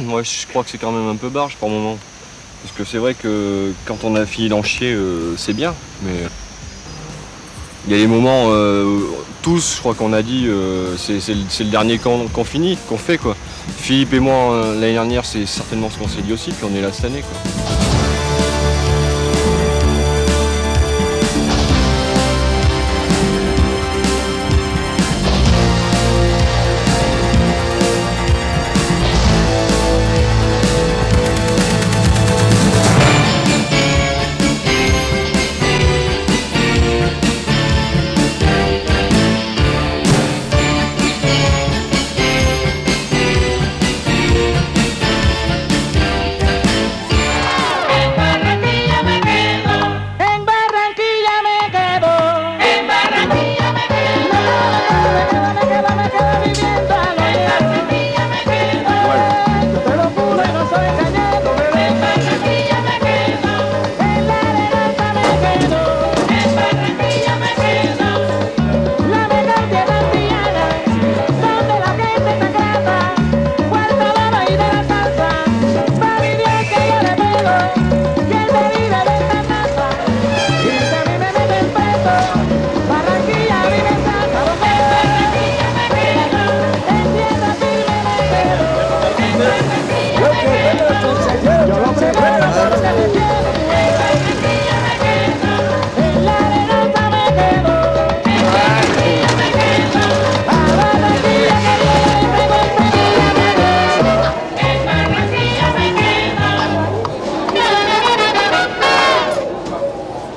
Moi, je crois que c'est quand même un peu barge par moment. Parce que c'est vrai que quand on a fini d'en chier, c'est bien. Mais il y a des moments, tous, je crois qu'on a dit, c'est le dernier qu'on finit, qu'on fait, quoi. Philippe et moi, l'année dernière, c'est certainement ce qu'on s'est dit aussi, puis on est là cette année, quoi.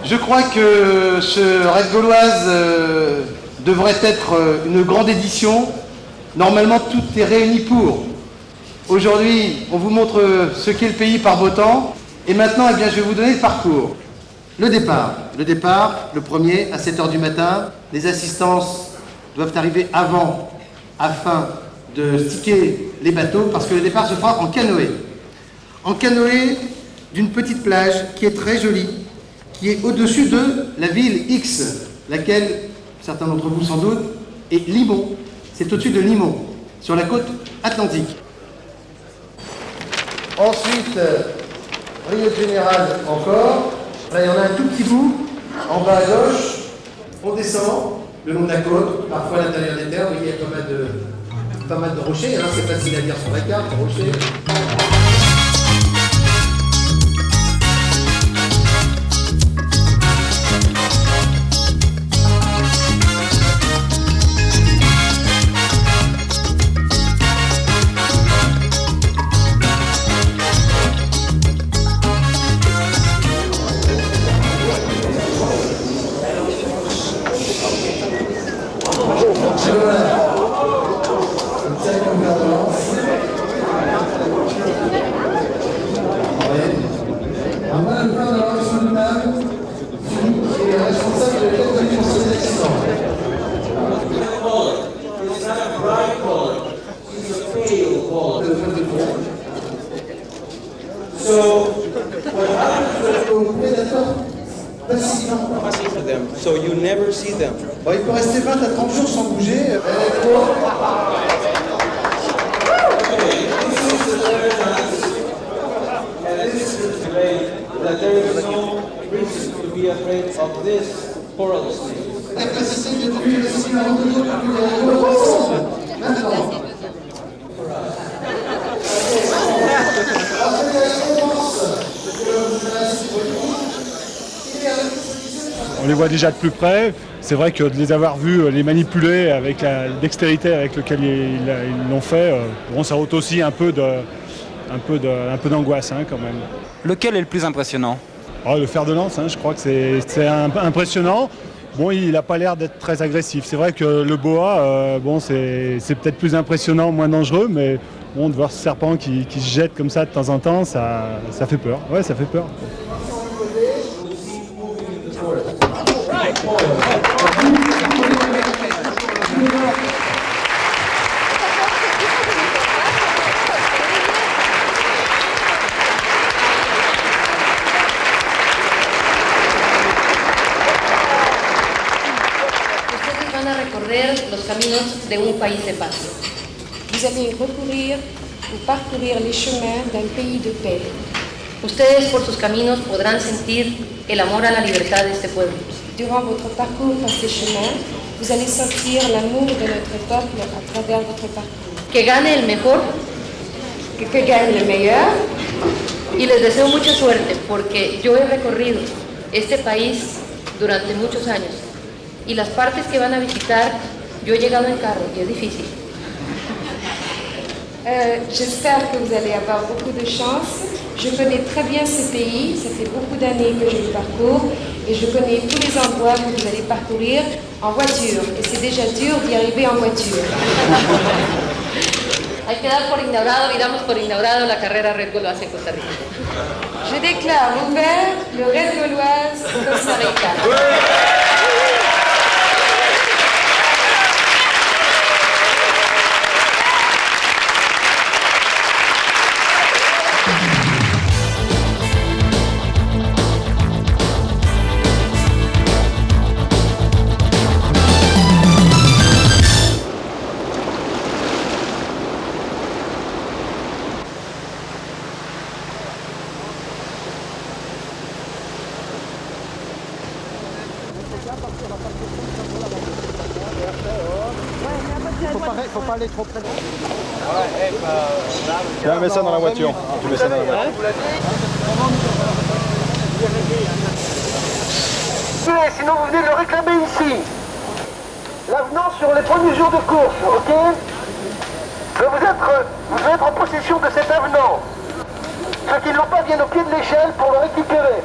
Je crois que ce Rêve Gauloise devrait être une grande édition. Normalement, tout est réuni pour. Aujourd'hui, on vous montre ce qu'est le pays par beau temps. Et maintenant, eh bien, je vais vous donner le parcours. Le départ. Le départ, le premier, à 7h du matin. Les assistances doivent arriver avant, afin de sticker les bateaux, parce que le départ se fera en canoë. En canoë d'une petite plage qui est très jolie, qui est au-dessus de la ville X, laquelle, certains d'entre vous sans doute, est Limon. C'est au-dessus de Limon, sur la côte atlantique. Ensuite, Rio Général encore. Là, il y en a un tout petit bout, en bas à gauche. On descend le long de la côte, parfois à l'intérieur des terres. Vous voyez, il y a pas mal de rochers. Alors, c'est facile à dire sur la carte, rochers. So you never see them. Bon, il peut rester 20 à 30 jours sans bouger. That there is no reason to be afraid of this coral snake. On les voit déjà de plus près. C'est vrai que de les avoir vus, les manipuler avec la dextérité avec laquelle ils l'ont fait, bon, ça ôte aussi un peu d'angoisse, hein, quand même. Lequel est le plus impressionnant? Oh, le fer de lance, hein, je crois que c'est impressionnant. Bon, il n'a pas l'air d'être très agressif. C'est vrai que le boa, bon, c'est peut-être plus impressionnant, moins dangereux, mais bon, de voir ce serpent qui se jette comme ça de temps en temps, ça fait peur. Ouais, ça fait peur. Los caminos de un país de paz. Vous allez recourir ou parcourir les chemins d'un pays de paix. Ustedes por sus caminos podrán sentir el amor a la libertad de este pueblo. Durant votre parcours par ces chemins, vous allez sentir l'amour de notre peuple à travers votre parcours. Que gane el mejor Que gagne le meilleur. y les deseo mucha suerte porque yo he recorrido este país durante muchos años y las partes que van a visitar yo he llegado en carro y es difícil. J'espère que vous allez avoir beaucoup de chance. Je connais très bien ce pays, ça fait beaucoup d'années que je le parcours et je connais tous les endroits que vous allez parcourir en voiture. Et c'est déjà dur d'y arriver en voiture. Hay que dar por inaugurado y damos por inaugurado la carrera Red Gauloise en Costa Rica. Je déclare ouvert le Red Gauloise Costa Rica. Faut pas aller trop près. Tu mets ça dans la voiture. Tu mets ça dans la voiture. Sinon vous venez le réclamer ici. L'avenant sur les premiers jours de course, ok? Vous devez être en possession de cet avenant. Ceux qui ne l'ont pas viennent au pied de l'échelle pour le récupérer.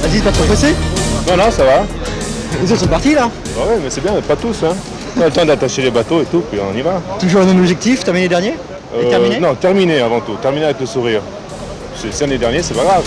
Vas-y, pas trop pressé? Non, non, ça va. Les autres sont partis là? Ouais, mais c'est bien, pas tous. Hein. On a le temps d'attacher les bateaux et tout, puis on y va. Toujours le même objectif, terminer dernier? Et terminer? Non, terminer avant tout. Terminer avec le sourire. Si on est dernier, c'est pas grave.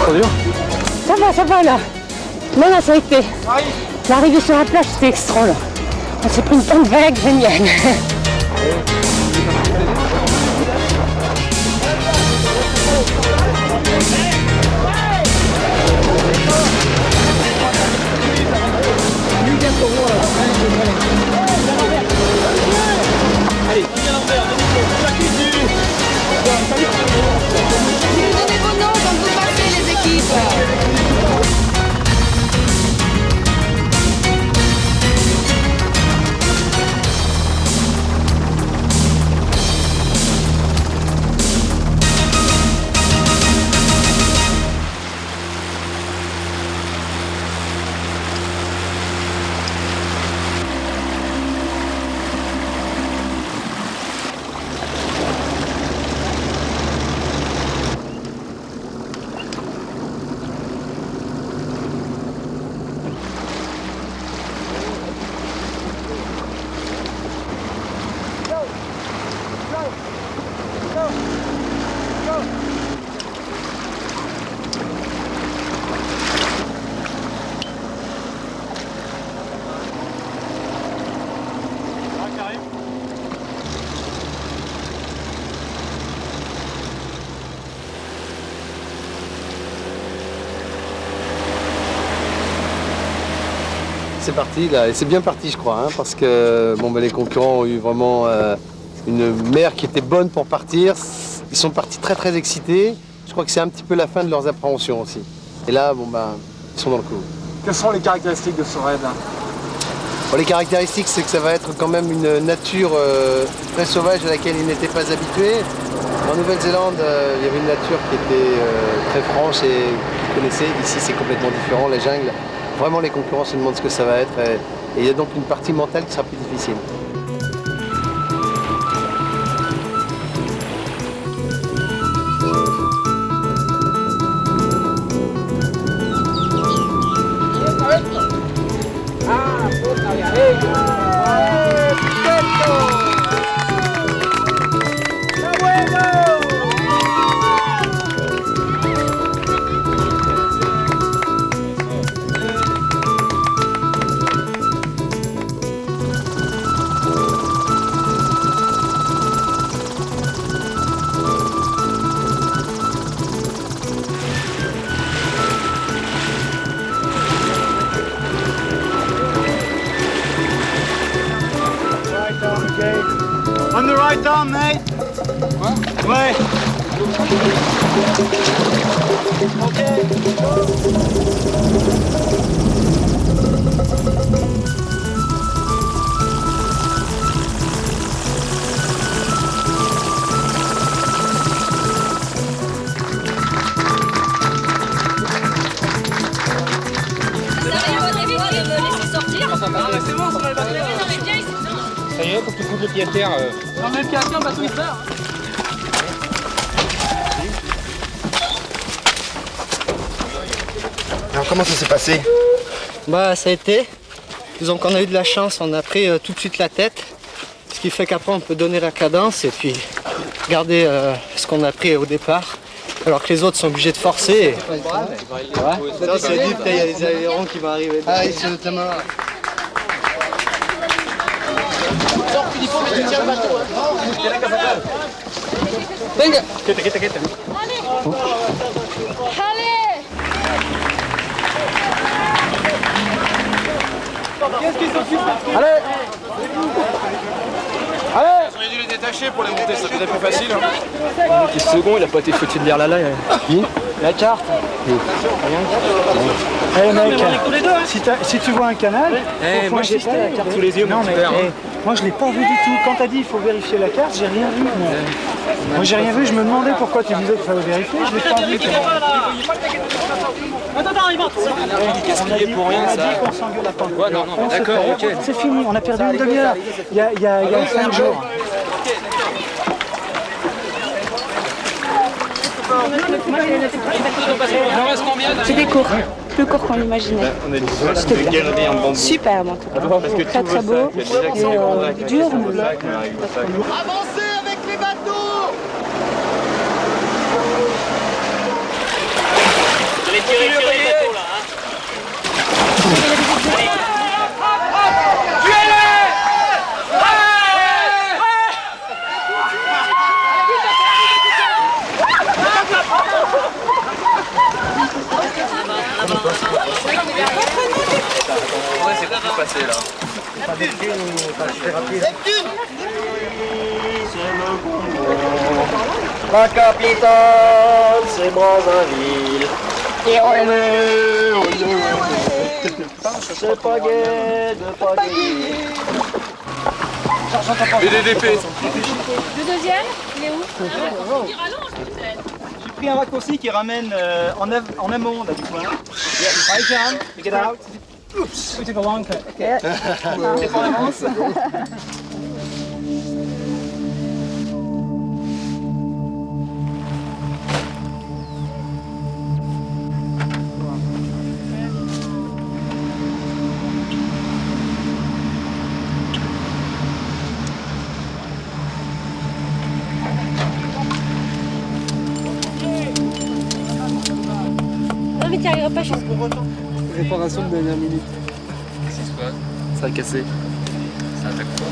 trop dur? Ça va là. Non, ça a été. L'arrivée sur la plage, c'était extra là. On s'est pris une bonne vague géniale. Donnez vos noms quand vous passez les équipes. C'est parti là, et c'est bien parti je crois, hein, parce que bon, les concurrents ont eu vraiment une mer qui était bonne pour partir. Ils sont partis très excités. Je crois que c'est un petit peu la fin de leurs appréhensions aussi. Et là, ils sont dans le coup. Quelles sont les caractéristiques de ce raid? Bon, les caractéristiques, c'est que ça va être quand même une nature très sauvage à laquelle ils n'étaient pas habitués. En Nouvelle-Zélande, il y avait une nature qui était très franche et qu'ils connaissaient. Ici, c'est complètement différent, la jungle. Vraiment, les concurrents se demandent ce que ça va être et il y a donc une partie mentale qui sera plus difficile. On the right arm, mate. Ouais. C'est bon, ça va le bateau. Ça y est, faut que tu foutes le pied à terre. On met le pied à terre, le bateau il se barre. Alors comment ça s'est passé? Bah ça a été. Disons qu'on a eu de la chance, on a pris tout de suite la tête. Ce qui fait qu'après on peut donner la cadence et puis garder ce qu'on a pris au départ. Alors que les autres sont obligés de forcer. Non, c'est dit, il y a des avirons qui vont arriver. Ah, c'est notamment là. Sors, Philippon, mais tu tiens le bateau. Venga. Quieta. Qu'est-ce qui s'occupe? Allez. Vous auriez dû les détacher pour les monter, ça faisait plus facile. Le second, il a pas été foutu de l'air là. Qui? La carte. Eh mec, si tu vois un canal, faut insister. la carte sous les yeux, non, mon mais, petit père. moi je l'ai pas vu du tout. Quand t'as dit il faut vérifier la carte, j'ai rien vu. Moi j'ai rien vu, je me demandais pourquoi tu disais qu'il fallait vérifier, je l'ai pas vu. Attends, il va. Qu'est-ce qu'il y a pour rien, On a ça? dit qu'on s'engueule à pas. Ouais, non, d'accord, ok. C'est fini, on a perdu une demi-heure. Il y a 5 jours. C'était court, plus court qu'on l'imaginait. C'était bien. Superbe en tout cas. Très très beau. Et dur, mais Avancez avec les bateaux. passer là. La capitale, c'est Brazzaville. Et on est, c'est pas gai de pas gagner. BDDP. Le deuxième, il est où? J'ai pris un raccourci qui ramène en amont là, du coin. Hi John, you get out. Oops, we took a long cut. Okay. C'est pour l'avance. Non mais tu n'y arriveras pas, je suis... Réparation de dernière minute. Qu'est-ce qui se passe? Ça a cassé. Ça attaque quoi?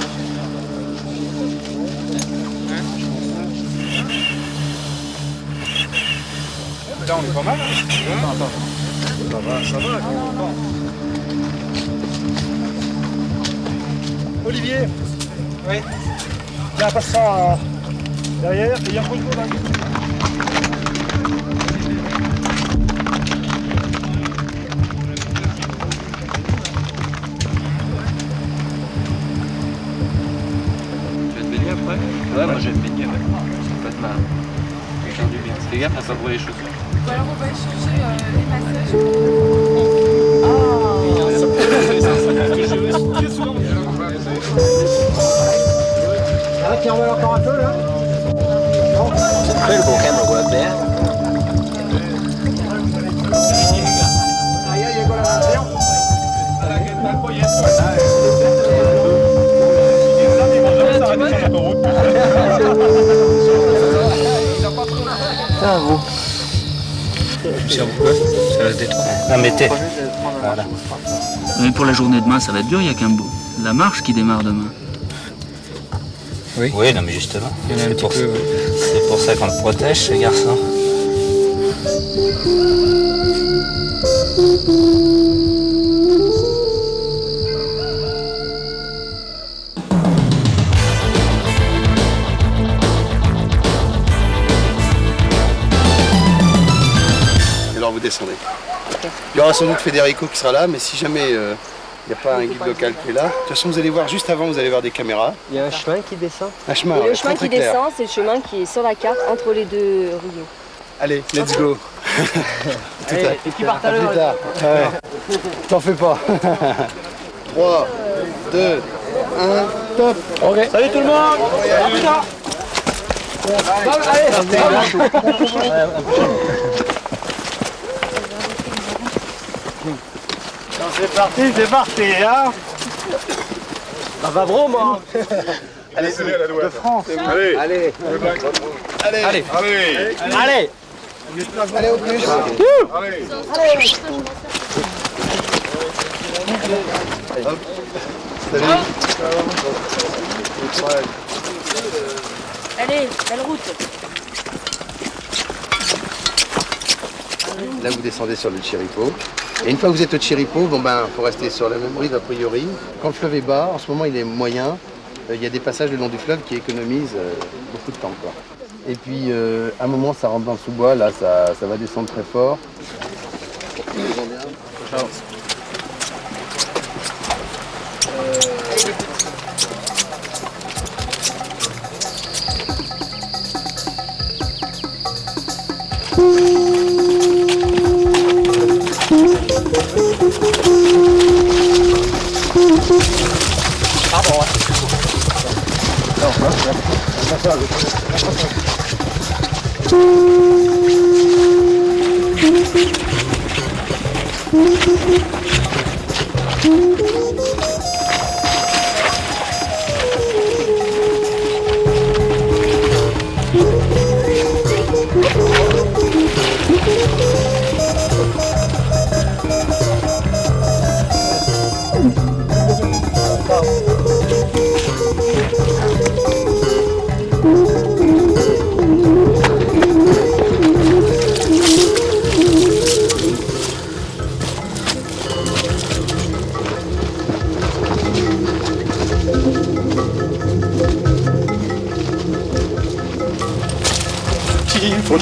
Là, on est pas mal. Ça va. Olivier. Oui. Tiens, passe ça derrière. Il y a un photo là. Tu vas te baigner après? Ouais, moi je vais te baigner, ouais. Pas de mal. Faire du bien. Fais gaffe à pas brûler les chaussures. Alors on va échanger les massages. Ah, tiens, on va encore un peu là. Incredible camera work there. Ah bon. Ça va se détendre. Non mais t'es. Voilà. Mais pour la journée de demain, ça va être dur, il y a qu'un bout. La marche qui démarre demain. Oui, non mais justement. Il y en a un petit peu, ouais. C'est pour ça qu'on le protège, ce garçon. Et alors vous descendez. Il y aura sans doute Federico qui sera là, mais si jamais il n'y a pas un guide local qui est là, de toute façon vous allez voir juste avant, vous allez voir des caméras. Il y a un chemin qui descend. Un chemin, Le ouais, chemin très, qui très clair. descend, c'est le chemin qui est sur la carte entre les deux rouillés. Allez, let's go. Allez, et qui partent à l'heure. Plus tard. Ouais. T'en fais pas. 3, 2, 1, top. Salut tout le monde. À plus tard. C'est parti, hein. Ça va bro, moi. Allez, de France. Allez. Allez. Allez. Allez. Allez. Allez au plus. Hop. Salut. Allez, belle route. Là, vous descendez sur le Chiripo. Et une fois que vous êtes au Chiripo, bon ben, faut rester sur la même rive a priori. Quand le fleuve est bas, en ce moment il est moyen, il y a des passages le long du fleuve qui économisent beaucoup de temps, quoi. Et puis, à un moment, ça rentre dans le sous-bois, là, ça va descendre très fort.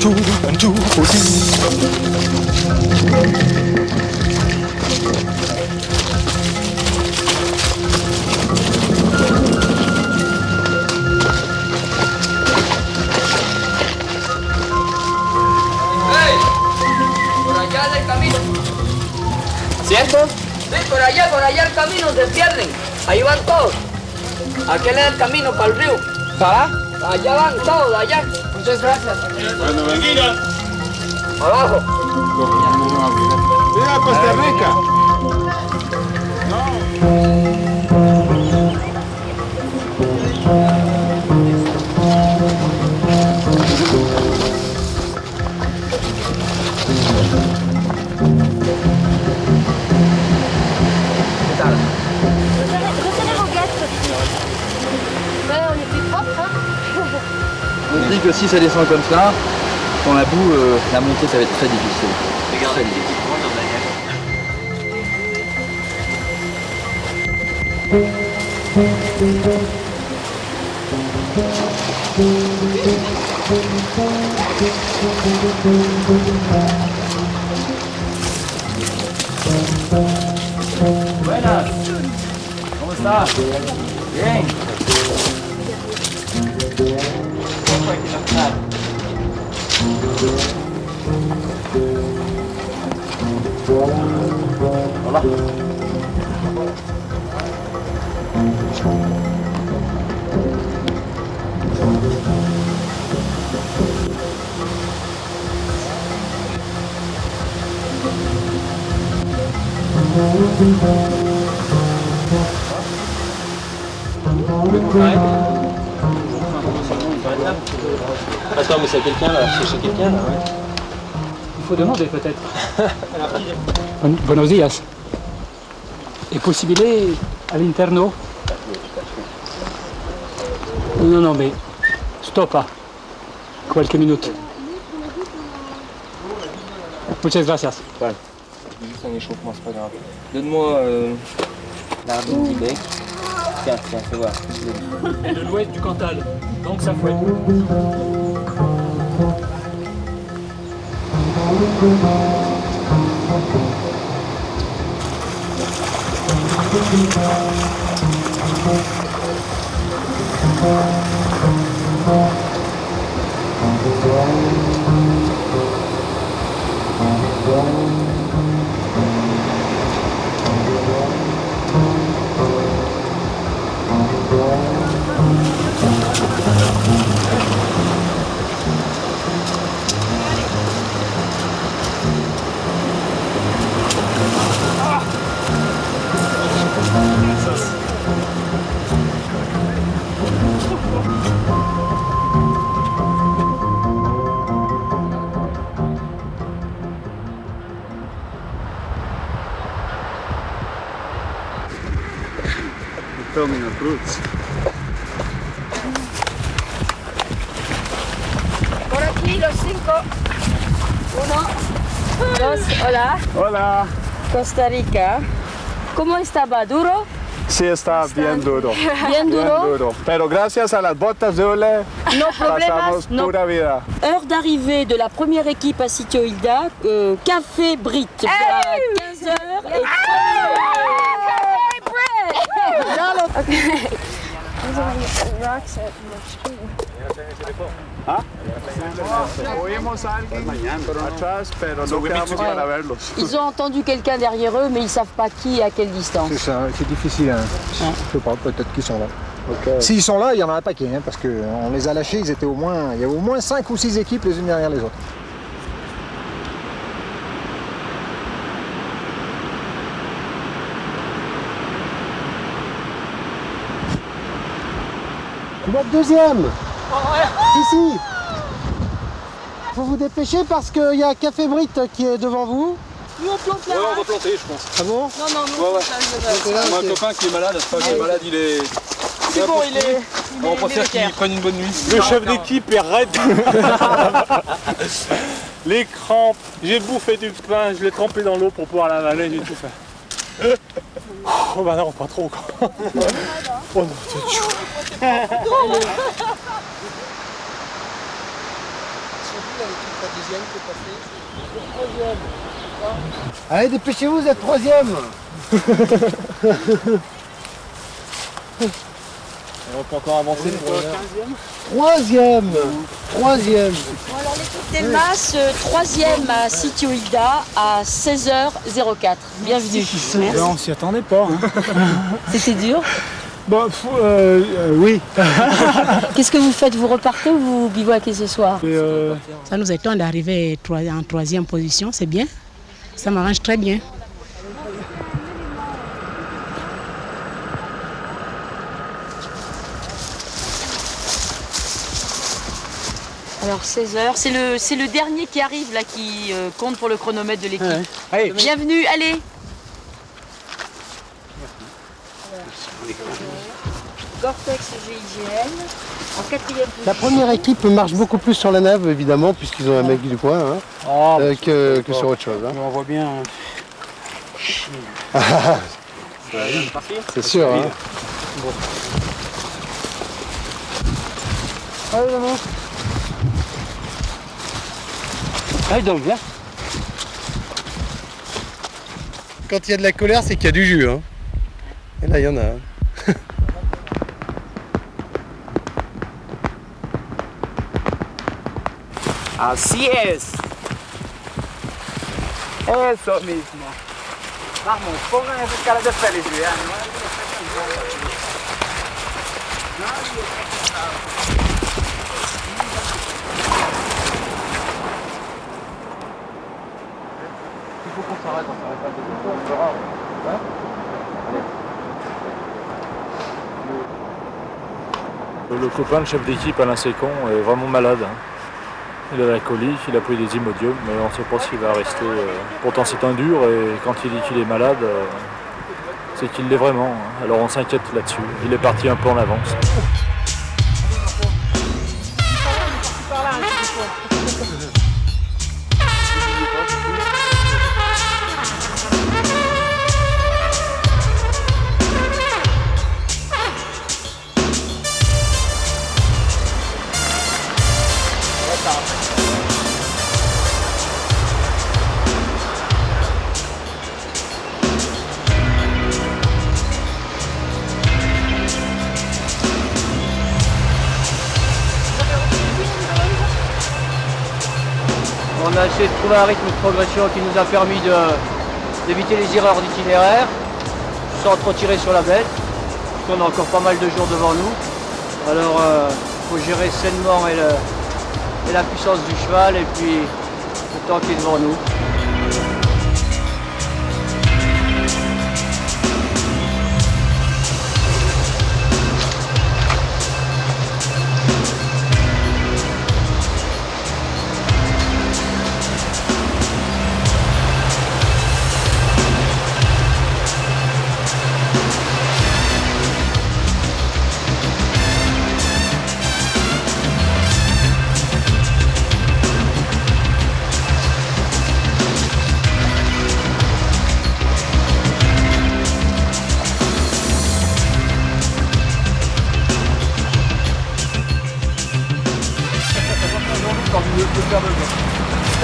Por allá del camino. ¿Cierto? Sí, por allá el camino se pierden. Ahí van todos. Aquel es el camino para el río. ¿Para? Allá van todos, allá. Muchas gracias. Bueno, venga. Abajo. Mira Costa Rica. On se dit que si ça descend comme ça, dans la boue, la montée ça va être très difficile. Très difficile. Buenas. ¿Cómo está? Bien. Hola. Attends, mais c'est quelqu'un là, c'est chez quelqu'un là, ouais. Il faut demander peut-être. Buenos días. ¿Es posible al interno? Non, non, mais stoppa. Quelques minutes. Muchas gracias. Ouais. Juste un échauffement, c'est pas grave. Donne-moi Lardon Tibet. Tiens, fais voir. Et de l'ouest du Cantal, donc ça fouette. Filming the roots. Por aquí los 5. 1, 2, hola. Hola. Costa Rica. ¿Cómo estaba? ¿Duro? Sí, está bien duro. Bien duro. Pero gracias a las botas de Ole, No problemas. pasamos No. pura vida. Heure d'arrivée de la première équipe à Sitio Hilda, Café Brit, à 15h et ¿Ah? Oímos a alguien atrás, pero no quedamos para verlos. Ils ont entendu quelqu'un derrière eux, mais ils ne savent pas qui et à quelle distance. C'est ça, c'est difficile. Hein. Je sais pas, peut-être qu'ils sont là. Okay. S'ils sont là, il y en a un paquet, hein, parce qu'on les a lâchés, ils étaient il y avait au moins 5 ou 6 équipes les unes derrière les autres. Tu vas être deuxième. Ici. Faut vous dépêcher parce qu'il y a Café Brit qui est devant vous. Nous on plante là. Ouais, on va planter, je pense. Ah bon? Non, nous Ouais, ouais. on plante là. Moi, un copain qui est malade, il est malade, il est. C'est bon, il est. On préfère qu'il prenne une bonne nuit. Le chef d'équipe est raide. Les crampes, j'ai bouffé du pain, je l'ai trempé dans l'eau pour pouvoir l'avaler, j'ai tout fait. Oh bah non, pas trop quoi. Oh non, c'est chaud. Allez, dépêchez-vous, vous êtes troisième. On peut encore avancer pour Troisième. Troisième. Bon, alors l'équipe des masses, troisième à Sitio Hilda à 16h04. Bienvenue. Ben, on s'y attendait pas. Hein. C'était dur. Bon, oui. Qu'est-ce que vous faites? Vous repartez ou vous bivouaquez ce soir? Ça nous étonne d'arriver en troisième position, c'est bien. Ça m'arrange très bien. Alors 16h, c'est le dernier qui arrive là qui compte pour le chronomètre de l'équipe. Ouais. Allez. Bienvenue, allez. Gore-Tex GIGN en quatrième position. La première équipe marche beaucoup plus sur la nave, évidemment, puisqu'ils ont un mec du coin, hein, que sur autre chose. Hein. On voit bien. C'est sûr. Hein. Bon. Allez, maman. Allez donc, viens. Quand il y a de la colère, c'est qu'il y a du jus. Hein. Et là, il y en a. Hein. Así es. Eso mismo. Vamos, pongan esas caras de felicidad. Il faut qu'on s'arrête, on s'arrête pas de tout, on verra. Le copain, le chef d'équipe, Alain Sécon, est vraiment malade. Hein. Il a la colique, il a pris des Imodium, mais on ne sait pas s'il va rester. Pourtant c'est un dur et quand il dit qu'il est malade, c'est qu'il l'est vraiment. Hein. Alors on s'inquiète là-dessus. Il est parti un peu en avance. On a essayé de trouver un rythme de progression qui nous a permis d'éviter les erreurs d'itinéraire sans trop tirer sur la bête, parce qu'on a encore pas mal de jours devant nous. Alors il faut gérer sainement et la puissance du cheval et puis le temps qui est devant nous.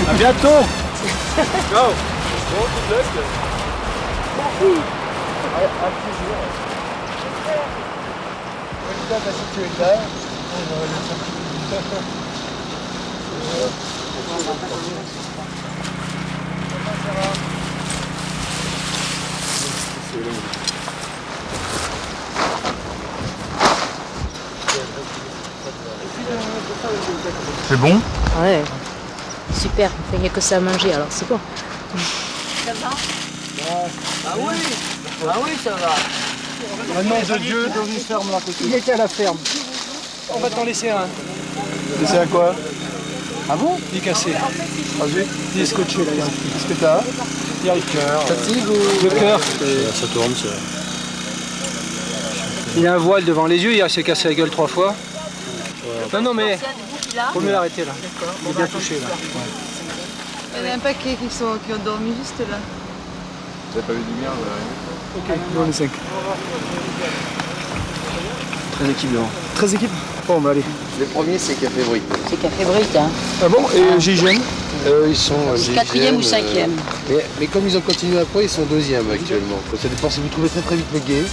À bientôt. Ciao. Bon, good luck. Merci. À toujours. C'est bon? Ouais. Super, il n'y a que ça à manger, alors c'est bon. Ça va? Ah oui. Ah oui, ça va. Au nom de Dieu, dans une ferme là à côté. Il était à la ferme. On va t'en laisser un. Laisser à quoi? Ah bon? Il est cassé. Vas-y. Il est scotché là. Qu'est-ce que t'as? Il y a le cœur. Fatigue ou... Le cœur. Ça tourne, ça. Il a un voile devant les yeux, il s'est cassé la gueule 3 fois. Non, non, mais faut mieux l'arrêter là. Il est bien touché là. Il y en a un paquet qui ont dormi juste là. Vous n'avez pas vu de lumière? Ok, on est 5. 13 équipes devant. 13 équipes. Bon, allez. Le premier, c'est Café Brique. C'est Café Brique, hein. Ah bon, et GIGN? Ils sont Quatrième ou cinquième. Mais comme ils ont continué après, ils sont deuxième actuellement. Ça dépend si vous trouvez très vite le guet.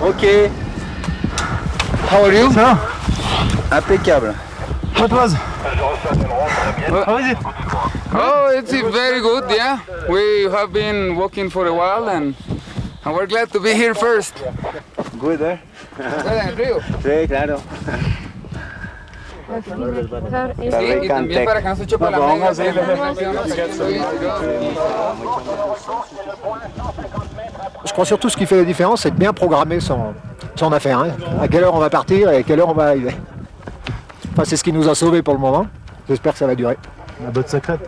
Ok. How are you? Ça va? Impeccable. What was? How is it? Oh, it's very good, yeah. We have been walking for a while and we're glad to be here first. Good, eh? ¿Estás en Río? Sí, claro. Sí, y también para que no se choque la mega. Je crois surtout ce qui fait la différence, c'est de bien programmer son affaire. Hein. À quelle heure on va partir et à quelle heure on va arriver. Enfin, c'est ce qui nous a sauvés pour le moment. J'espère que ça va durer. La botte secrète.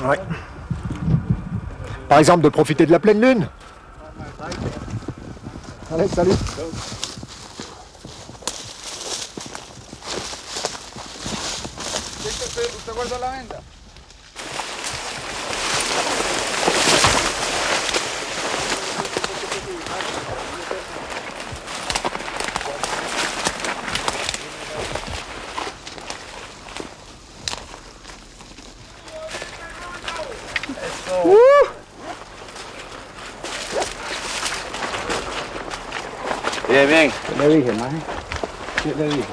Ouais. Par exemple, de profiter de la pleine lune. Allez, salut. ¿Usted guarda la venda? Bien, bien. ¿Qué le dije, maje? ¿Qué le dije?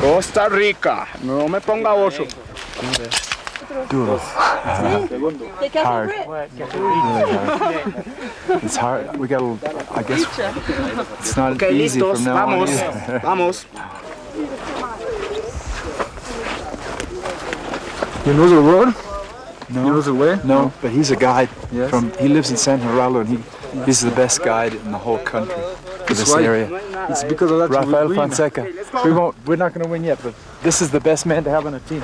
Costa Rica. No me ponga oso. Duro. Hard. It's hard. We got, I guess, it's not Okay, easy listos. from now on. Vamos. either. Vamos. You know the road? No. You know the way? No, but he's a guide. Yes. He lives in San Geraldo, and he's the best guide in the whole country for this area. It's because of that Rafael Fonseca. We're not going to win yet, but this is the best man to have on a team.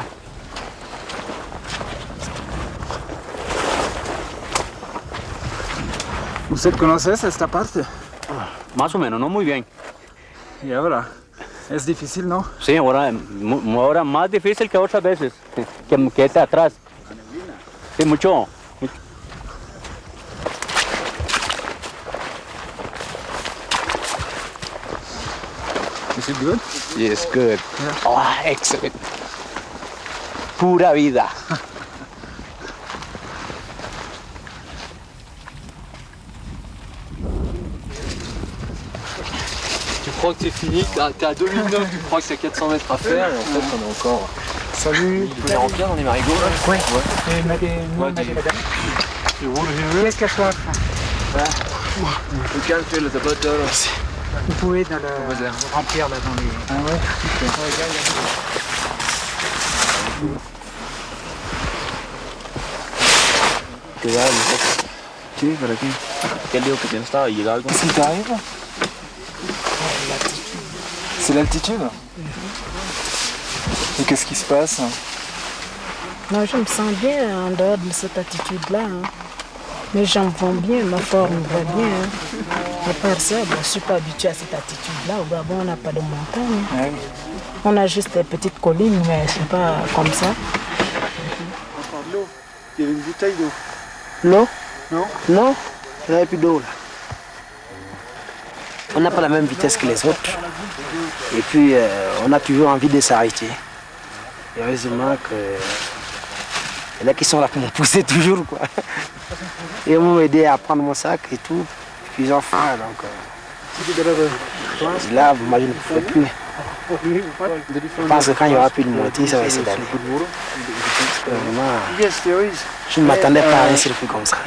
¿Usted conoce esta parte? Más o menos, no muy bien. Y ahora, es difícil, ¿no? Sí, ahora más difícil que otras veces, que está atrás. Sí, mucho. Is it good? Yes, good. Yeah. Oh, excellent. Pura vida. Tu crois que c'est fini, t'es à 2009, tu crois que c'est 400 mètres à faire et en fait on est encore... Salut. Tu peux les remplir dans les marigots là? Oui. Qu'est-ce qu'elle soit? Le calme, tu le tapote là. Vous pouvez dans le remplir là dans les... Ah ouais? Sí, pero aquí. ¿Qué lío que tienes? ¿Estaba llegado algo? Qu'est-ce qui t'arrive? C'est l'altitude? Et qu'est-ce qui se passe? Non, je me sens bien en dehors de cette attitude-là. Hein. Mes jambes vont bien, ma forme va bien. Hein. À part ça, bon, je ne suis pas habituée à cette attitude-là. Au Gabon, on n'a pas de montagne. Ouais. On a juste des petites collines, mais ce n'est pas comme ça. Il y avait une bouteille d'eau. L'eau? Non? Non, il n'y avait plus d'eau là. On n'a pas la même vitesse que les autres. Et puis, on a toujours envie de s'arrêter. Et heureusement que... Il y en a qui sont là pour me pousser toujours, quoi. Et ils m'ont aidé à prendre mon sac et tout. Plusieurs fois, donc... là, moi, je ne pouvais plus. Je pense que quand il n'y aura plus de montée, ça va essayer d'aller. Vraiment, je ne m'attendais pas à un circuit comme ça.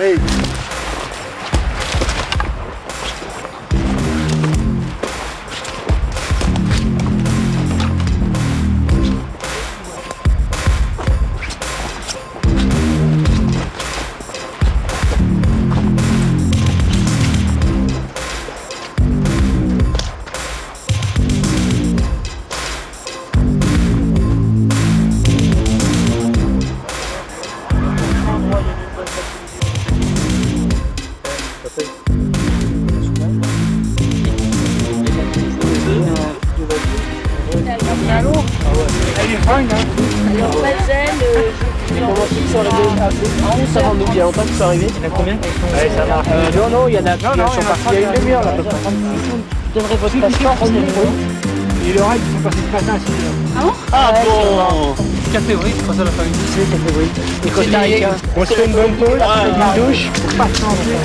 Il y a longtemps qu'ils sont arrivés. Il y en a combien? Ça marche. Non, il y en a qui sont partis il y a une demi-heure là. Je donnerai votre passeport. Et le reste, ils sont passés ce matin à 6h. Ah bon? Ah bon 4 février, je crois ça la famille. C'est 4 février. Et Costa Rica. On se fait une bonne pause, une douche, pour pas se changer.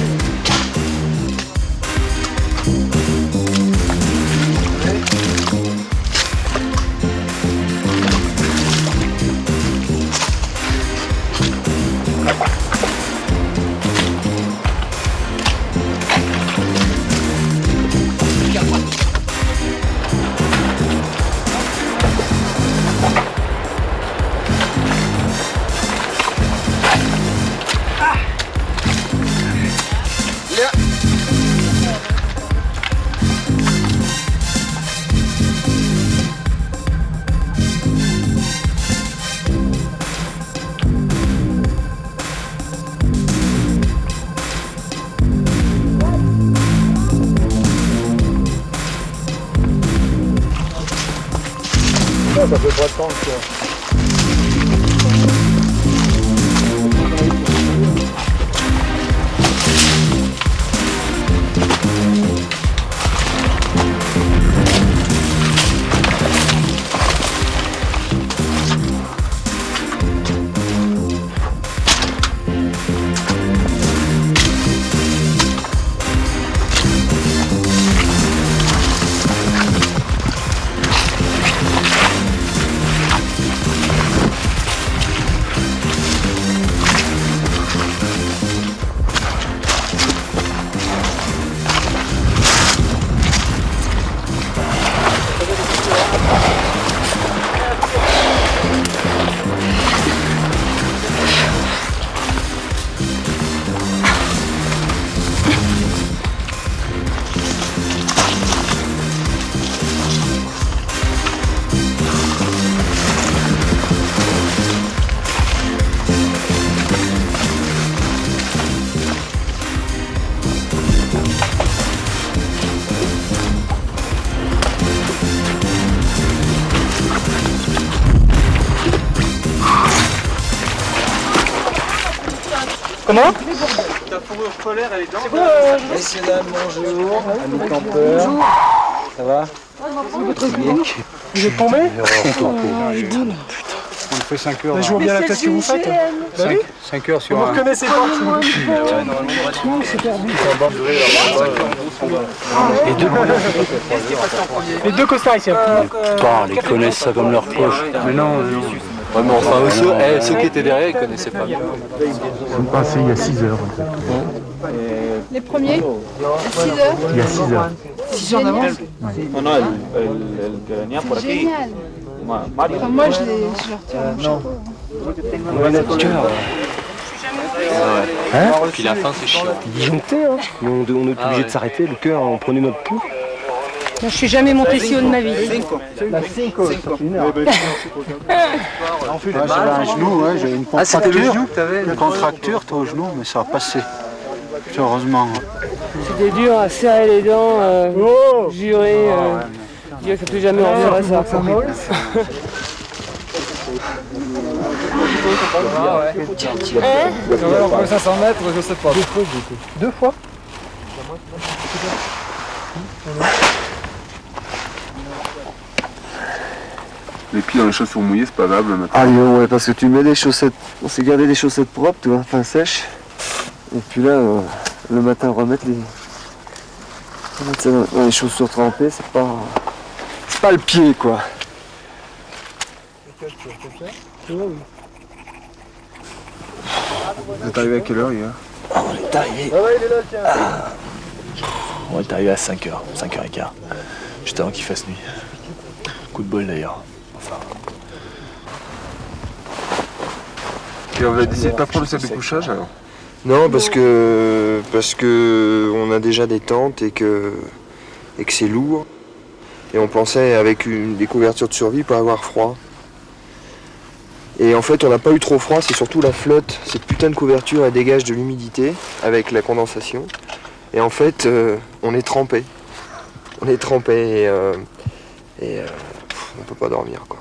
Ça fait pas de temps que... Comment? Ta fourrure polaire, elle est dans. C'est quoi? Messieurs, dames, bonjour. Amis campeurs. Ça va? Vous êtes tombé? On fait 5 heures. Je vois bien la tête que vous faites. 5 heures sur Vous un... ne reconnaissez pas? Les deux costaricains. Ils les connaissent ça comme leur poche. Mais non, Ouais, mais enfin, ceux qui étaient derrière, ils connaissaient pas bien. Ils sont passés il y a 6 heures. En fait. Les premiers? À 6 heures? Il y a 6 heures. 6 heures d'avance? No, no, el que venía por aquí. Génial. Mario. Enfin, moi, je leur tire mon chapeau. Hein? Puis la fin, c'est chiant. Disjoncté, hein. Mais on est obligé de s'arrêter, le cœur, on prenait notre pouls. Je suis jamais monté si haut de ma vie. J'avais un genou, ouais, j'avais une contracture. Une contracture, t'as au genou, mais ça a passé. Heureusement. C'était dur à serrer les dents, jurer, dire que plus jamais on ferait ça. Après 500 mètres, je sais pas. Deux fois. Les pieds dans les chaussures mouillées, c'est pas grave le matin. Ah ouais, parce que tu mets des chaussettes, on s'est gardé des chaussettes propres, tu vois, enfin sèches. Et puis là, le matin, remettre ça dans les chaussures trempées, c'est pas le pied, quoi. Vous êtes arrivé à quelle heure hier? On est arrivé. On est arrivé à 5h, 5h15. Juste avant qu'il fasse nuit. Coup de bol d'ailleurs. Enfin. Et on a décidé de pas prendre le sac de couchage alors? Non, parce que on a déjà des tentes et que c'est lourd. Et on pensait avec des couvertures de survie pas avoir froid. Et en fait, on n'a pas eu trop froid, c'est surtout la flotte. Cette putain de couverture, elle dégage de l'humidité avec la condensation. Et en fait, on est trempé. On est trempé et on peut pas dormir, quoi.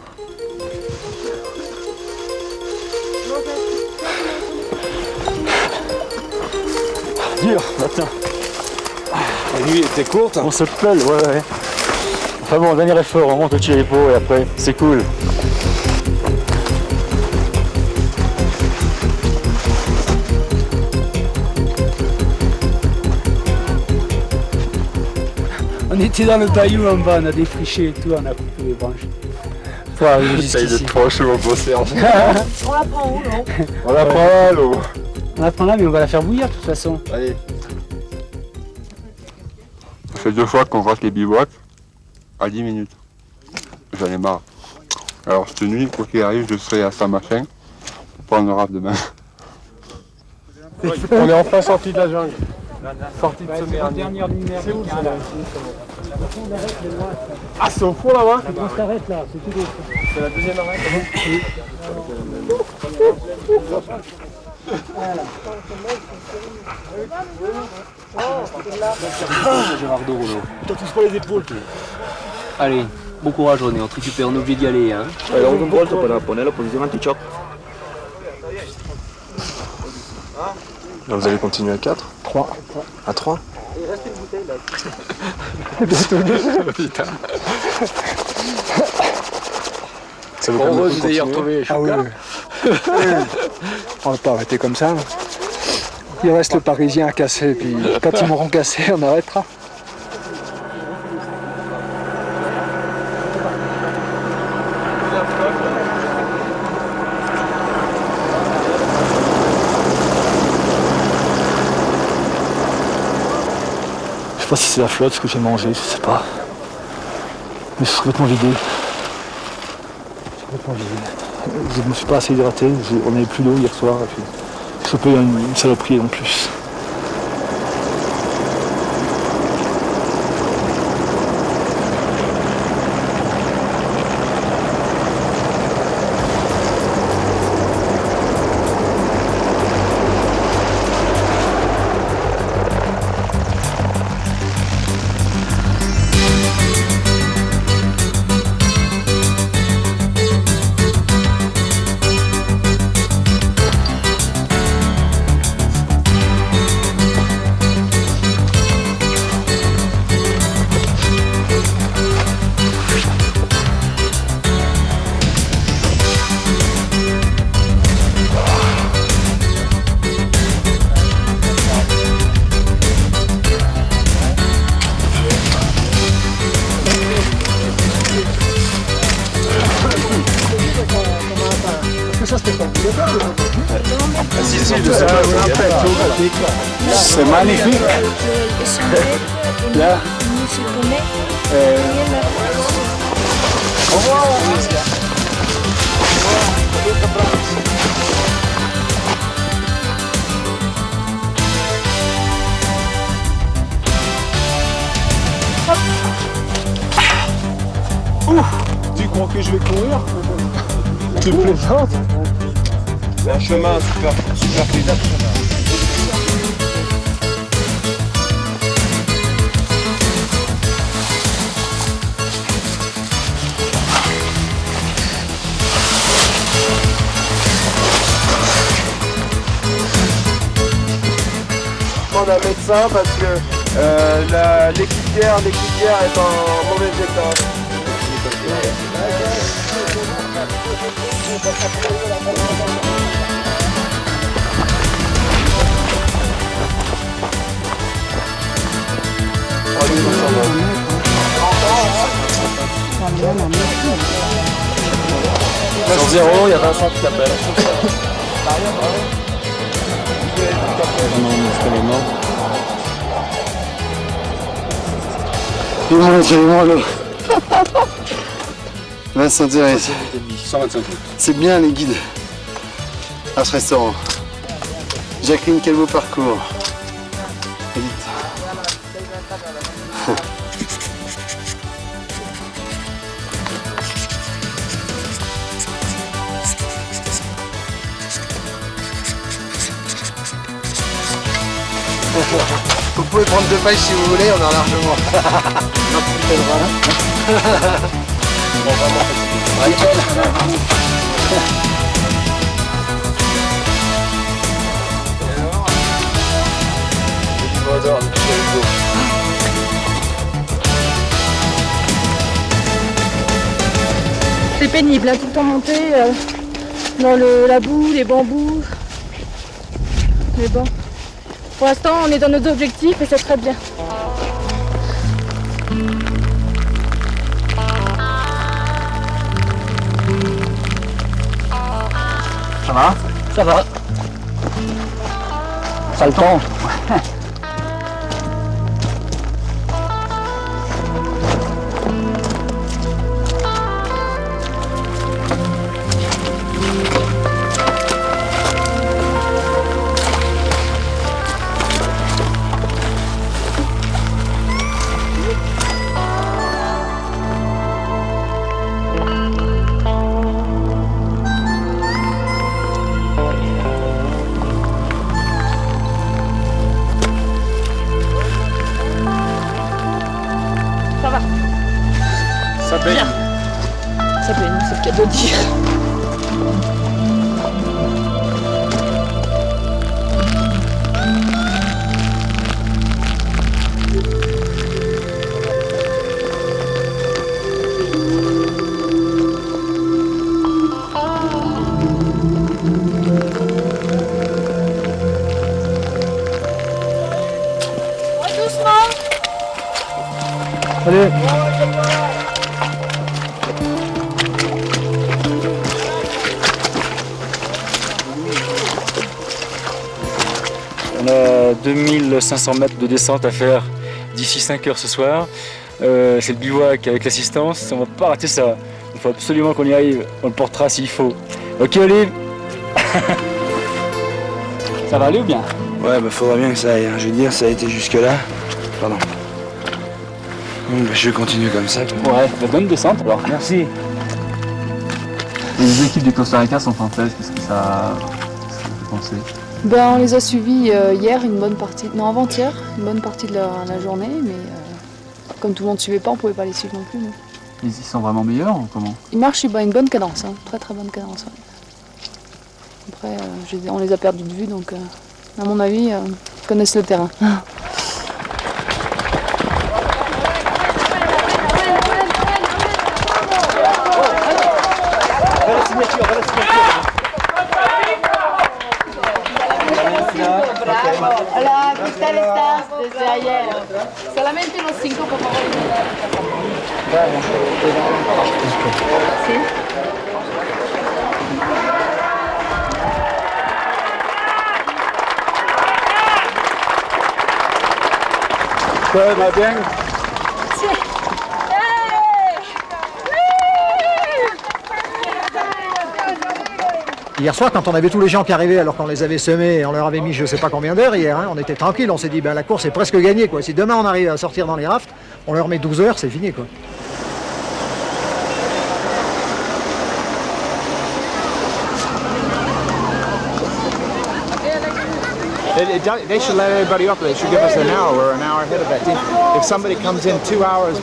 Dur, matin. La nuit était courte. On se pèle, ouais. Enfin bon, dernier effort, on monte au Chiripo et après, c'est cool. On était dans le bayou en bas, on a défriché et tout, on a coupé les branches. Pour arriver jusqu'ici. Essaye de trop chaud au beau Serge. On la prend où, non? On la prend là, l'eau. On la prend là, mais on va la faire bouillir de toute façon. Allez. Ça fait 2 fois qu'on voit les bivouacs à 10 minutes. J'en ai marre. Alors cette nuit, quoi qu'il arrive, je serai à Saint-Machin pour prendre le rap demain. On est enfin sorti de la jungle. Sorti de ce merdier. Dernière lumière. C'est où celui-là? Ah, c'est au fond là-bas? On s'arrête là, c'est tout d'autre. C'est la deuxième arrêt? Gérardo Rollo. T'as tous pas les épaules, toi. Allez, bon courage René, on récupère, on est obligé d'y aller. Hein. Damos un volto para poner la posición anti-choc. Là, vous allez continuer à 4? 3. À 3? Il reste une bouteille là. Putain. Ça vaut heureux de vous ayez retrouvé Chouka. On va pas arrêter comme ça. Il reste le Parisien à casser, puis quand ils m'auront cassé, on arrêtera. Je sais pas si c'est la flotte, ce que j'ai mangé, je sais pas. Mais je suis complètement vidé. Je me suis pas assez hydraté, on n'avait plus d'eau hier soir. Et puis, je chopé une saloperie en plus. C'est magnifique. Là. Au revoir. Ouf, tu crois que je vais courir? Tu plaisantes? Un chemin super fluide. prendre un médecin parce que l'équipière est en mauvais état. Sur 0, il y a Vincent qui t'appelle. Dis-moi l'eau. Vincent Thérèse. 125 000. C'est bien les guides à ce restaurant. Jacqueline, quel beau parcours. Edith. Vous pouvez prendre 2 pages si vous voulez, on en a largement. C'est pénible, hein, tout le temps monter dans la boue, les bambous. Mais bon, pour l'instant on est dans nos objectifs et c'est très bien. Ça va? Ça va. Ça le temps. Ça baigne. Ça baigne, c'est le cas de dire. Doucement. Allez. On a 2500 mètres de descente à faire d'ici 5 heures ce soir. C'est le bivouac avec l'assistance, on va pas rater ça. Il faut absolument qu'on y arrive, on le portera s'il faut. Ok Olive. Ça va aller ou bien? Ouais, bah faudra bien que ça aille, hein. Je veux dire, ça a été jusque là. Pardon. Bon, bah, je vais continuer comme ça. Quoi. Ouais, bah, bonne descente alors. Merci. Les équipes du Costa Rica sont françaises, qu'est-ce que ça fait penser? Ben, on les a suivis hier, une bonne partie, non avant-hier, une bonne partie de la journée, mais comme tout le monde ne suivait pas, on ne pouvait pas les suivre non plus. Non. Ils sont vraiment meilleurs ou comment? Ils marchent une bonne cadence, hein, très très bonne cadence. Ouais. Après, on les a perdus de vue, donc à mon avis, ils connaissent le terrain. Hola, ¿qué tal estás? Desde ayer. Solamente los 5, por favor. ¿Sí? Ça va bien? Hier soir, quand on avait tous les gens qui arrivaient alors qu'on les avait semés et on leur avait mis je sais pas combien d'heures hier, hein, on était tranquille, on s'est dit ben, la course est presque gagnée. Quoi. Si demain on arrive à sortir dans les rafts, on leur met 12 heures, c'est fini. Quoi. They should let everybody up. They should give us an hour. We're an hour ahead of that team. If somebody comes in 2 hours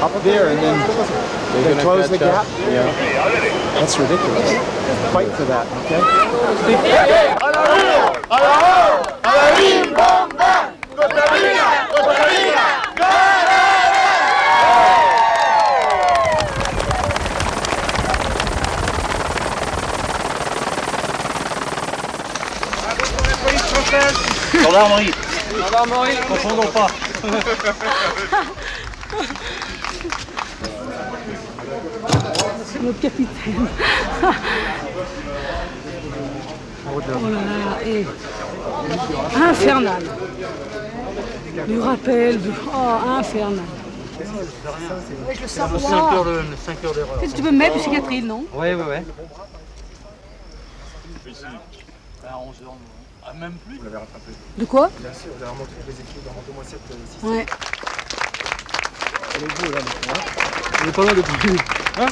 up there and then they close the gap, that's ridiculous. Fight for that, okay? Gendarmerie. Gendarmerie, confondons pas. C'est notre capitaine. Oh là là, et infernal. Du rappel, infernal. Avec le savoir. 5 heures d'erreur. Qu'est-ce que tu veux me mettre, chez Catherine, non? Oui. À 11h, même plus. Vous l'avez rattrapé. De quoi? Bien sûr, vous avez remonté les équipes dans 2 mois 7, 6. Ouais. Elle est beau là, le. Il est pas mal de plus. Hein?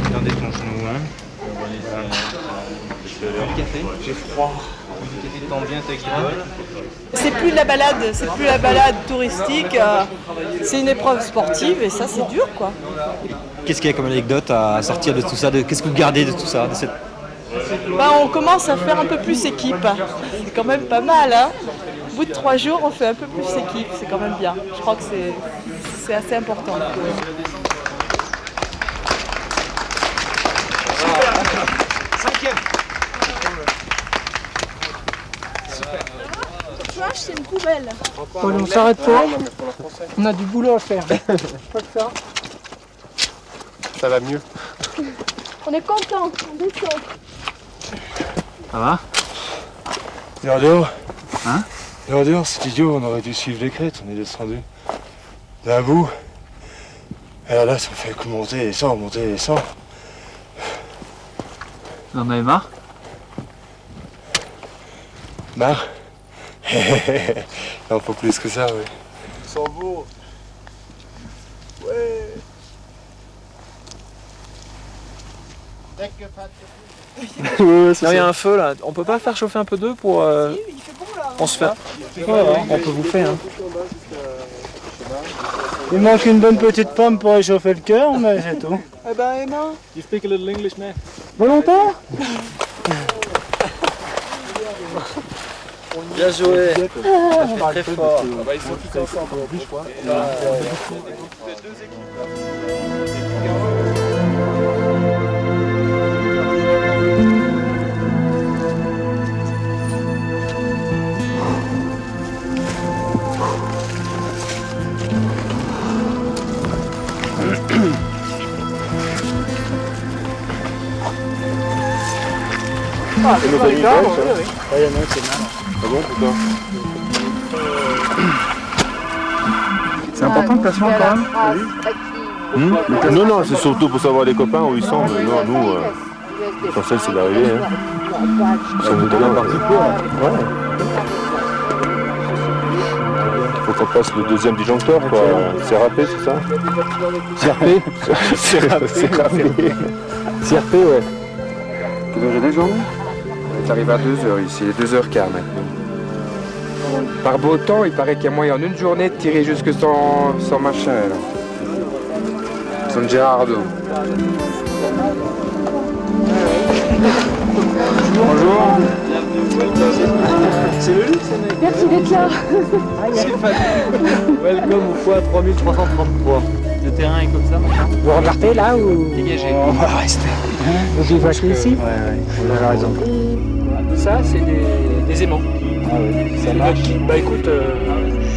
Regardez ton genou, hein. Du café. J'ai froid. Du café, tends bien ta guidole. C'est plus de la balade, c'est plus la balade touristique, c'est une épreuve sportive et ça c'est dur quoi. Qu'est-ce qu'il y a comme anecdote à sortir de tout ça? Qu'est-ce que vous gardez de tout ça de cette... On commence à faire un peu plus équipe, c'est quand même pas mal. Hein. Au bout de 3 jours on fait un peu plus équipe, c'est quand même bien. Je crois que c'est assez important. C'est une poubelle. Bon, on s'arrête pas. On a du boulot à faire. Ça va mieux. On est content, on descend. Ça va? Dehors. Hein? Dehors, c'est idiot, on aurait dû suivre les crêtes, on est descendu d'un bout. Et là, ça fait que monter et descendre, monter et descendre. Vous en avez marre? Marre? Non, pas plus que ça, oui. Sans beau. Ouais. Il y a un feu là, on peut pas faire chauffer un peu d'eau pour... On se fait... on peut bouffer. Hein. Il manque une bonne petite pomme pour réchauffer le cœur, mais c'est tout. Eh ben Emma. You speak a little English, man. Volontaire? Bien joué. Très fort. Ils sont tous ensemble en plus, je crois. Ah, c'est pas les cadres, oui. Ah, il y en a un, c'est mal. Ah bon, putain. C'est important le classement quand même. Non, non, c'est surtout pour savoir les copains où ils sont. Mais non, nous, l'essentiel c'est d'arriver. Hein. Ça nous donne un parti pour. Ouais. Faut qu'on passe le deuxième disjoncteur, quoi. C'est râpé, c'est ça? CRP. CRP, ouais. Quelle heure est la journée? On est arrivé à 2h ici, il est 2h15 maintenant. Par beau temps, il paraît qu'il y a moyen en une journée de tirer jusque sans machin là. San Gerardo. Bonjour. C'est le luxe, mec. Merci d'être là. Welcome au foie 3333. Le terrain est comme ça maintenant. Vous repartez là ou? Dégagez. On va rester. Vous évacuez ici? Ouais, vous avez raison. Ça, c'est des aimants. Ah oui, ça marche. Bah écoute,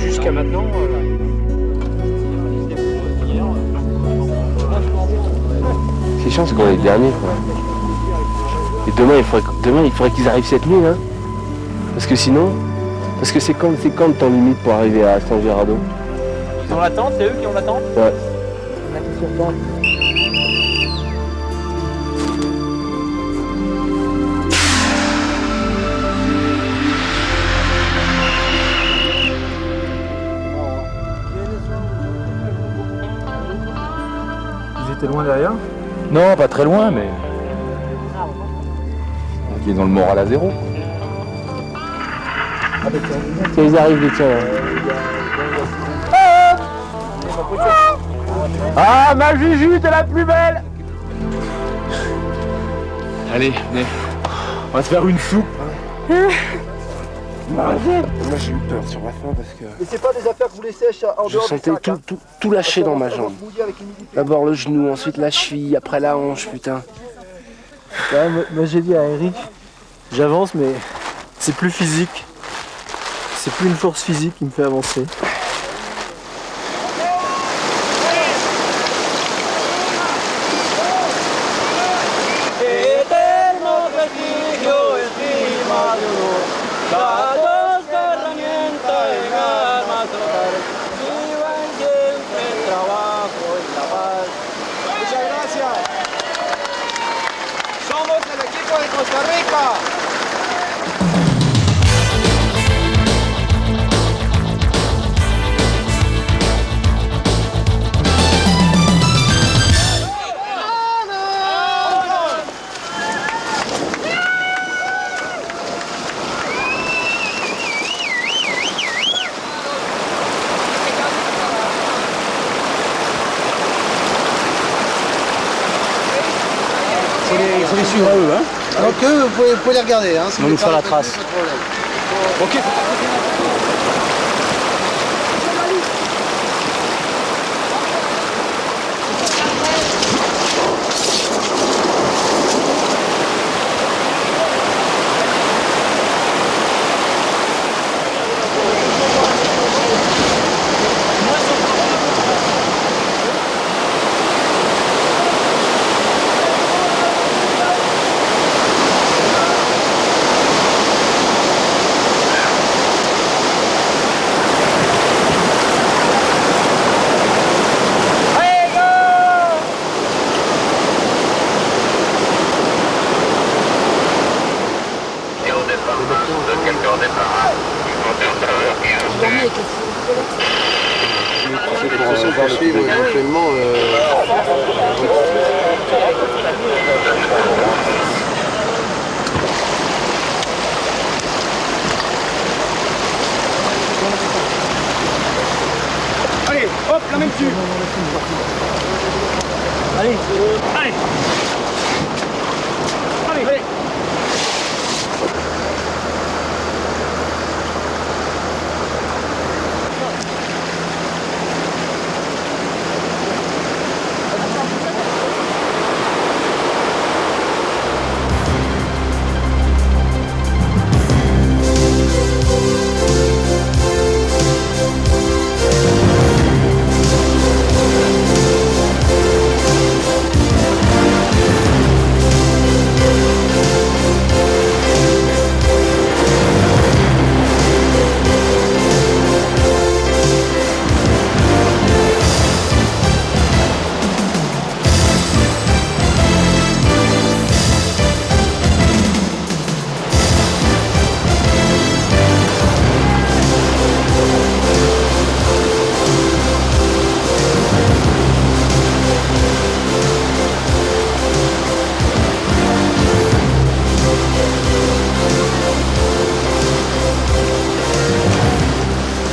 jusqu'à maintenant... C'est chiant, c'est qu'on est le dernier, quoi. Et demain, il faudrait qu'ils arrivent cette nuit, hein. Parce que sinon... Parce que c'est quand le temps limite pour arriver à San Gerardo? Ils ont l'attente, c'est eux qui ont l'attente? Ouais. Ils étaient loin derrière? Non, pas très loin, mais... Il est dans le moral à zéro. Ça, ils arrivent, les tiens. Ah, ma Juju, t'es la plus belle! Allez, venez. On va se faire une soupe. Moi j'ai eu peur sur la fin parce que Et c'est pas des affaires que vous laissez en je dehors sentais du sac, tout lâcher dans ma jambe. D'abord le genou, ensuite la cheville, après la hanche, putain. Ouais, moi j'ai dit à Eric, j'avance mais c'est plus physique. C'est plus une force physique qui me fait avancer. Somos el equipo de Costa Rica. C'est les suivre à eux, hein. Donc eux, vous pouvez les regarder, hein. On nous fera la trace. Ok. Pour suivre éventuellement Allez, hop, la même dessus. Allez, allez. Allez, allez.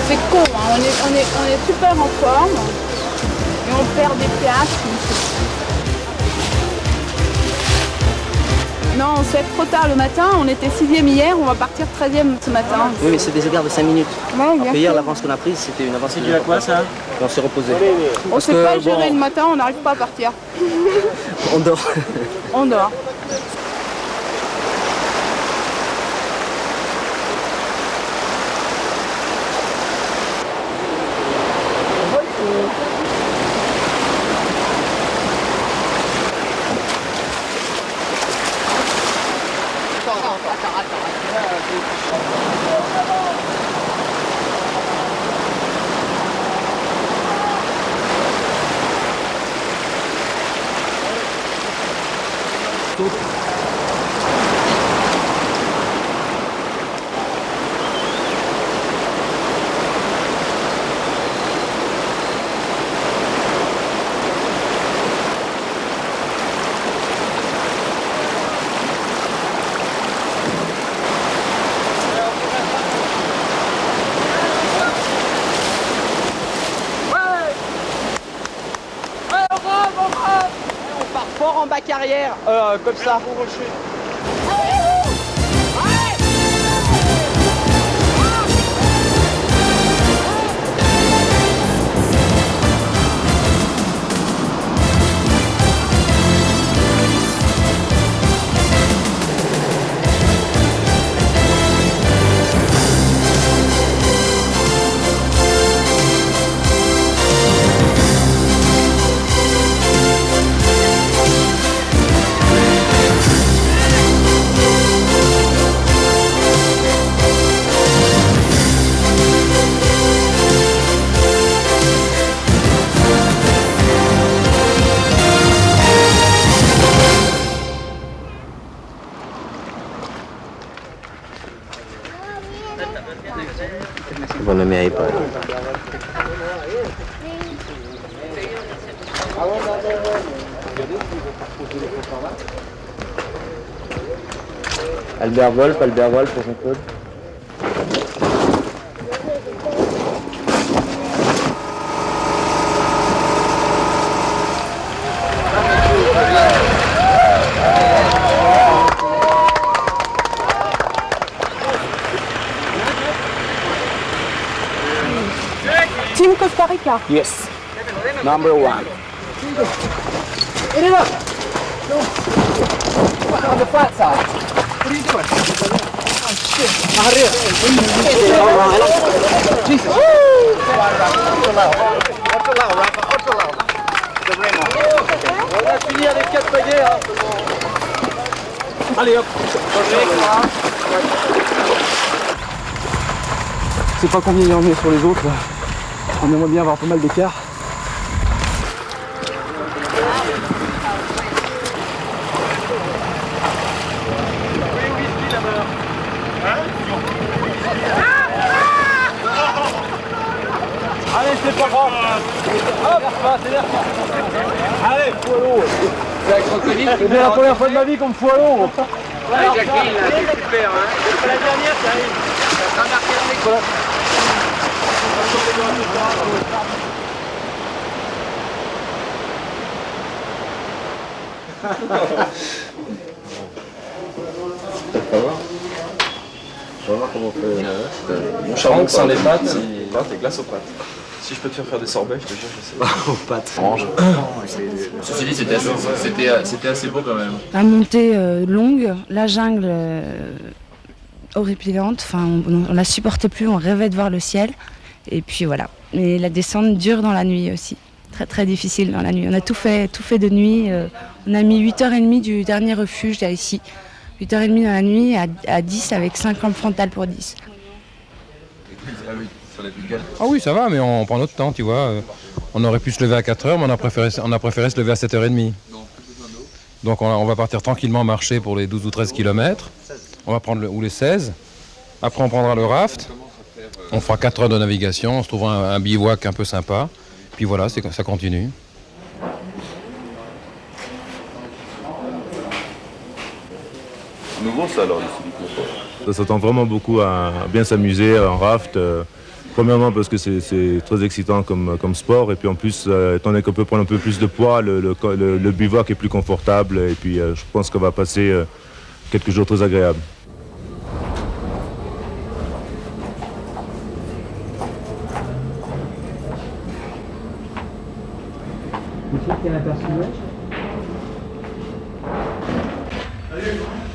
C'est con, hein. On est super en forme et on perd des places. Non, on se lève trop tard le matin, on était 6e hier, on va partir 13e ce matin. Oui, mais c'est des écarts de 5 minutes. Ouais, bien Hier, sûr. l'avance qu'on a prise, c'était une avance. C'est dû à quoi ça? On s'est reposé. On sait pas gérer le matin, on n'arrive pas à partir. On dort. On dort. Fort en bas carrière, comme ça. pour ne mérite pas. Albert Wolf pour Jean-Claude. Team Costa Rica. Yes. Number 1. On the flat side. What are you doing? Oh shit. Jesus. Otro lado, Rafa, otro lado. De Remo. On va finir les 4 pagaies. Hein. Allez hop. Je sais pas combien il y en a sur les autres. On aimerait bien avoir pas mal d'écart. Allez, c'est pas grave. Hop, c'est l'air. Allez, faut à l'eau. C'est bien la première fois de ma vie qu'on me fout à l'eau. Ouais, Jacqueline, là, c'est super, hein. C'est la dernière, ça arrive. Ça a marqué dans les cols. On va voir comment on fait. Mon charbon sans les pâtes, là t'es glace aux pâtes. Si je peux te faire des sorbets, je te jure, je sais. Aux pâtes. Orange. Ceci dit, c'était assez beau quand même. La montée longue, la jungle horripilante, enfin on la supportait plus, on rêvait de voir le ciel. Et puis voilà. Mais la descente dure dans la nuit aussi. Très très difficile dans la nuit. On a tout fait de nuit. On a mis 8h30 du dernier refuge là ici. 8h30 dans la nuit à 10 avec 5 lampes frontales pour 10. Ah oui, ça va, mais on prend notre temps, tu vois. On aurait pu se lever à 4h, mais on a préféré se lever à 7h30. Donc on va partir tranquillement marcher pour les 12 ou 13 km. On va prendre ou les 16. Après on prendra le raft. On fera 4 heures de navigation, on se trouvera un bivouac un peu sympa. Puis voilà, ça continue. Nouveau ça alors ici du coup. Ça s'attend vraiment beaucoup à bien s'amuser en raft. Premièrement parce que c'est très excitant comme sport et puis en plus étant donné qu'on peut prendre un peu plus de poids, le bivouac est plus confortable et puis je pense qu'on va passer quelques jours très agréables.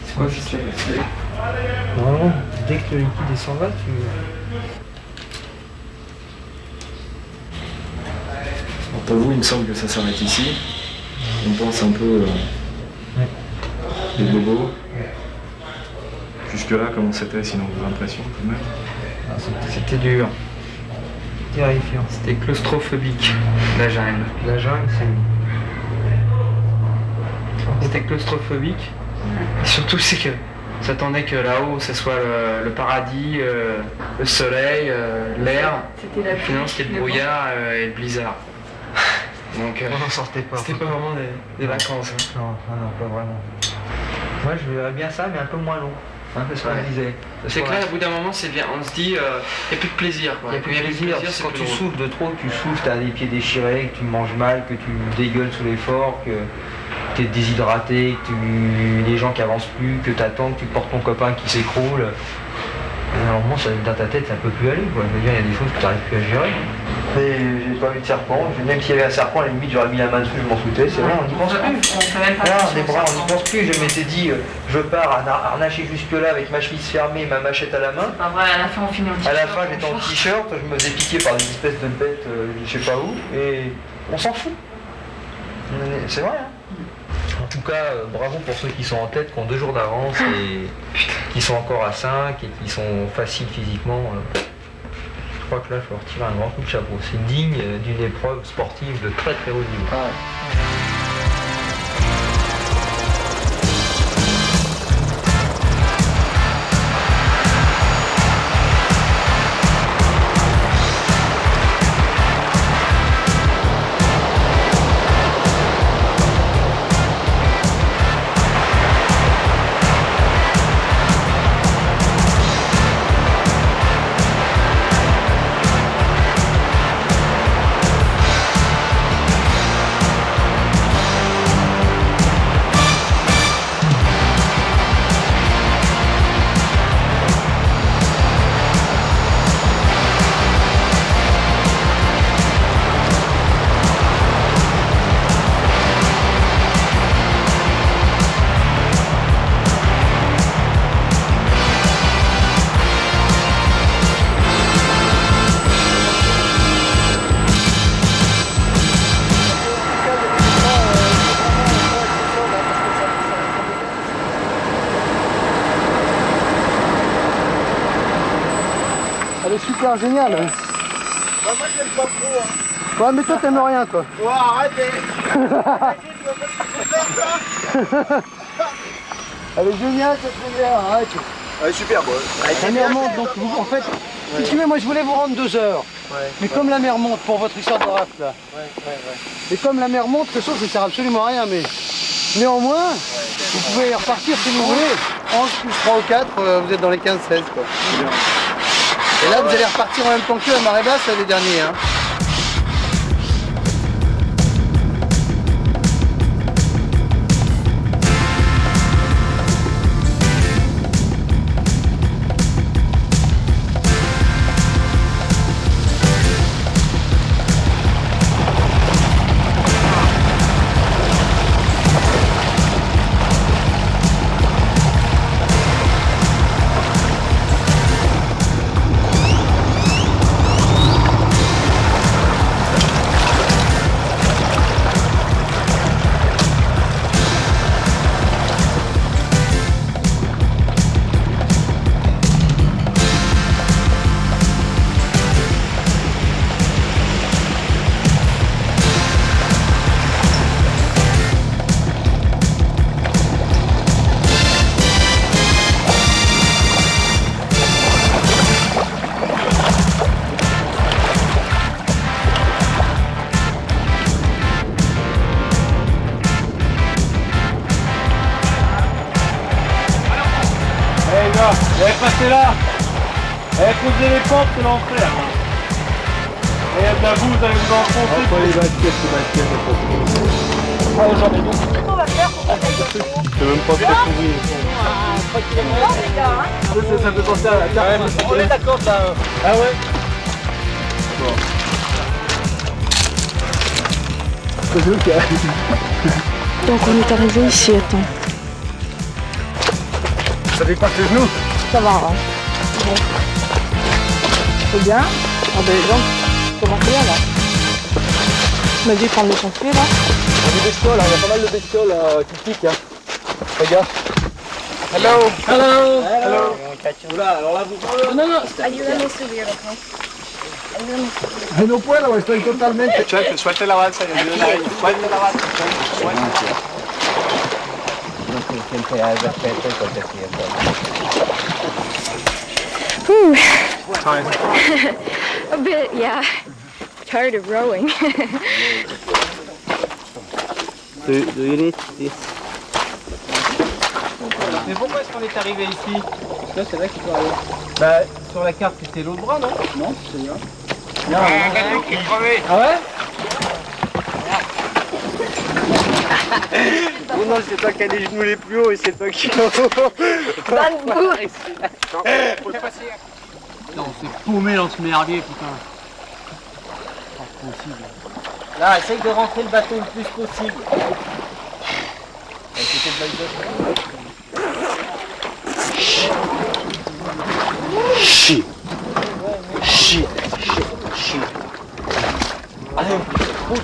C'est quoi juste Normalement, dès que le liquide descend là, Pour vous, il me semble que ça s'arrête ici. On pense un peu les bobos. Jusque-là, comment c'était sinon vos impressions tout de même? C'était dur. Terrifiant. C'était claustrophobique, la jungle. La jungle, c'était claustrophobique. Et surtout, c'est que s'attendait que là-haut, ce soit le paradis, le soleil, l'air. Finalement, c'était le brouillard et le blizzard. Donc, on n'en sortait pas. C'était pas vraiment des vacances. Hein. Non, pas vraiment. Moi, je verrais bien ça, mais un peu moins long. C'est ce qu'on disait. C'est que là, au bout d'un moment, c'est bien. On se dit, il n'y a plus de plaisir. Il n'y a plus de plaisir. Quand tu souffles de trop, tu souffles, tu as les pieds déchirés, que tu manges mal, que tu dégueules sous l'effort, que tu es déshydraté, que les gens qui avancent plus, que tu attends, que tu portes ton copain qui s'écroule. Normalement, dans ta tête, ça peut plus aller. Quoi. Je veux dire, il y a des choses que tu n'arrives plus à gérer. Mais j'ai pas vu de serpent. Même s'il y avait un serpent, à la limite, j'aurais mis la main dessus, je m'en foutais. C'est vrai, on n'y pense plus. Les bras, on n'y pense plus. Je m'étais dit, je pars harnacher jusque-là avec ma chemise fermée et ma machette à la main. Ah ouais, à la fin, on finit en t-shirt. À la fin, j'étais en t-shirt, je me faisais piquer par des espèces de bêtes, je sais pas où. Et on s'en fout. C'est vrai, hein. En tout cas, bravo pour ceux qui sont en tête, qui ont 2 jours d'avance et qui sont encore à 5 et qui sont faciles physiquement. Je crois que là, je peux retirer un grand coup de chapeau. C'est digne d'une épreuve sportive de très très haut niveau. Ah ouais. super génial. Bah, moi je l'aime pas trop. Hein. Ouais, mais toi t'aimes rien toi. Ouais, arrêtez. Elle est géniale cette rivière, arrête. Elle est super bonne. La mer monte, donc vous, en fait, si tu veux, moi je voulais vous rendre 2 heures. Mais comme la mer monte pour votre histoire de raft là. Et comme la mer monte, quelque chose ça sert absolument à rien, mais néanmoins, vous pouvez repartir si vous voulez. 11 plus 3 ou 4, vous êtes dans les 15-16 quoi. Et là vous allez repartir en même temps que la marée basse, les derniers. Hein. Vous allez passer là. Allez poser les pentes, c'est l'enfer. Et il y a de la boue, vous allez vous enfoncer. Après les baskets, Ah, j'en ai deux. Qu'est-ce qu'on va faire pour passer Je sais même pas ce qu'on trouve. 3 km les gars, hein. Ça me fait penser à la carte. On est d'accord là. Ah ouais. Donc on est arrivé ici, attends. Ça dépasse les genoux. Ça va, hein. Bon. C'est bien. Ah ben donc, comment bien là. On a dû prendre le chantier là. Il y a des bestioles, il y a pas mal de bestioles qui piquent. Hein. Regarde. Hello. Hello. Hello. Oula, alors là vous... Non, non. Ayúdame a subir, ¿ok? Ayúdame a subir. No puedo, estoy totalmente... Suelte la balsa y ayúdame a ella. Suelte la balsa. Siempre hay respeto y cortesía. A bit, yeah. Tired of rowing. Do you need this? Mais pourquoi est-ce qu'on est arrivé ici? Là, c'est là qu'il faut aller. Bah, sur la carte, c'était l'autre bras, non? Non, c'est là. Non, ah ouais? Oh non, c'est toi qui as les genoux les plus hauts et c'est toi qui... Non, c'est paumé dans ce merdier, putain. Pas possible. Là, essaye de rentrer le bateau le plus possible. C'était de Shit. Shit. Shit. Allez, pousse.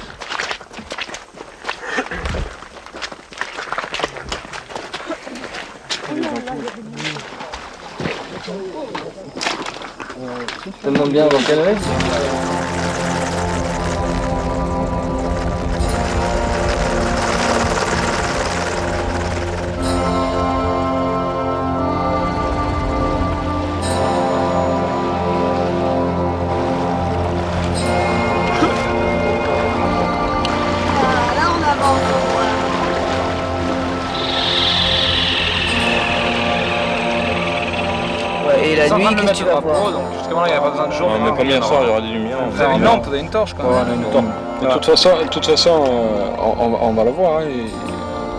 Je te demande bien dans quelle reste. Là on avance. Ouais, et la nuit, qu'est-ce que tu vas voir? Donc justement là il n'y a pas besoin de jour. Mais combien de soirs il y aura des lumières? Vous avez une lampe, vous avez une torche quoi. Ouais, on a une torche. De toute façon, on va le voir. Hein.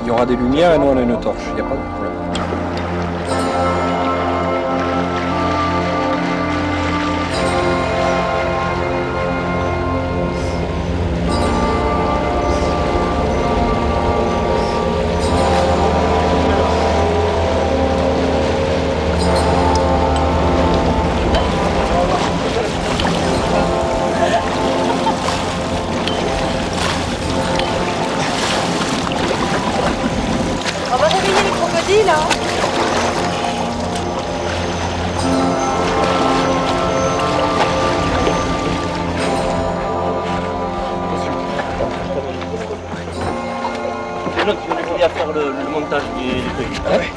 Il y aura des lumières et nous on a une torche. Il n'y a pas de problème. On va réveiller les crocodiles hein. sur le montage du truc. Ah ouais.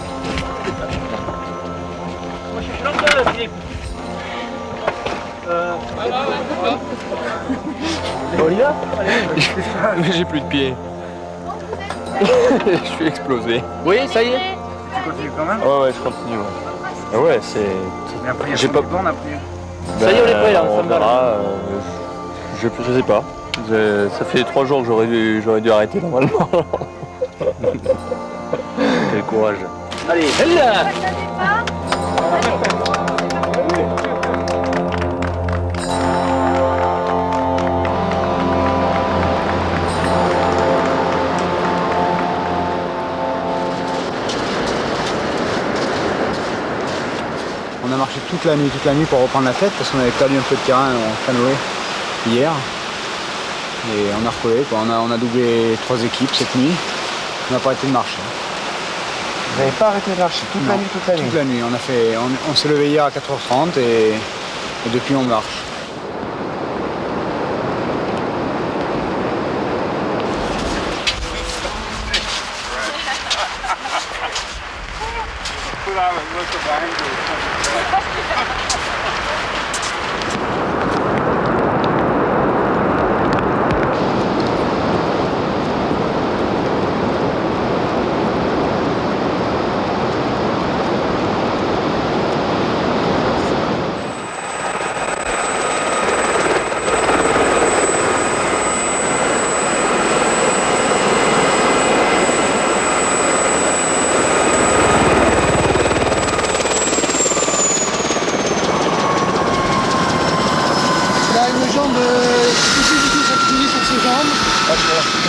Moi je suis flanqueur, Philippe. On y va? Mais j'ai plus de pieds. Je suis explosé. Oui, ça y est. Tu continues quand même? Ouais, je continue. Ah ouais, c'est... Mais après, il y a J'ai pas... bon après. Ça y est, on est prêt là, on ça me va. verra, je sais pas. Ça fait 3 jours que j'aurais dû arrêter normalement. Quel courage. Allez, là. On a marché toute la nuit pour reprendre la tête parce qu'on avait perdu un peu de terrain en canoë hier. Et on a recollé, quoi. On a doublé 3 équipes cette nuit. On n'a pas arrêté de marcher. Vous n'avez pas arrêté de marcher toute la nuit, toute la nuit? Toute la nuit. On s'est levé hier à 4h30 et depuis on marche.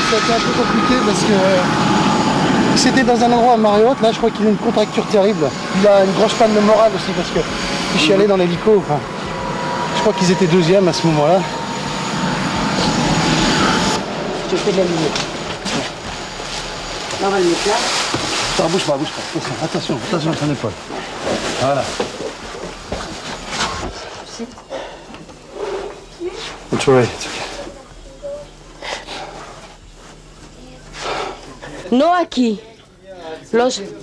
Ça a été un peu compliqué parce que c'était dans un endroit à marée haute. Là, je crois qu'il a une contracture terrible. Il a une grosse panne de morale aussi parce que je suis allé dans l'hélico. Enfin, je crois qu'ils étaient deuxièmes à ce moment-là. Je te fais de la lumière. Là, on va le mettre là. Attends, bouge pas. Attention à son épaule. Voilà. It's alright, it's okay. No aquí.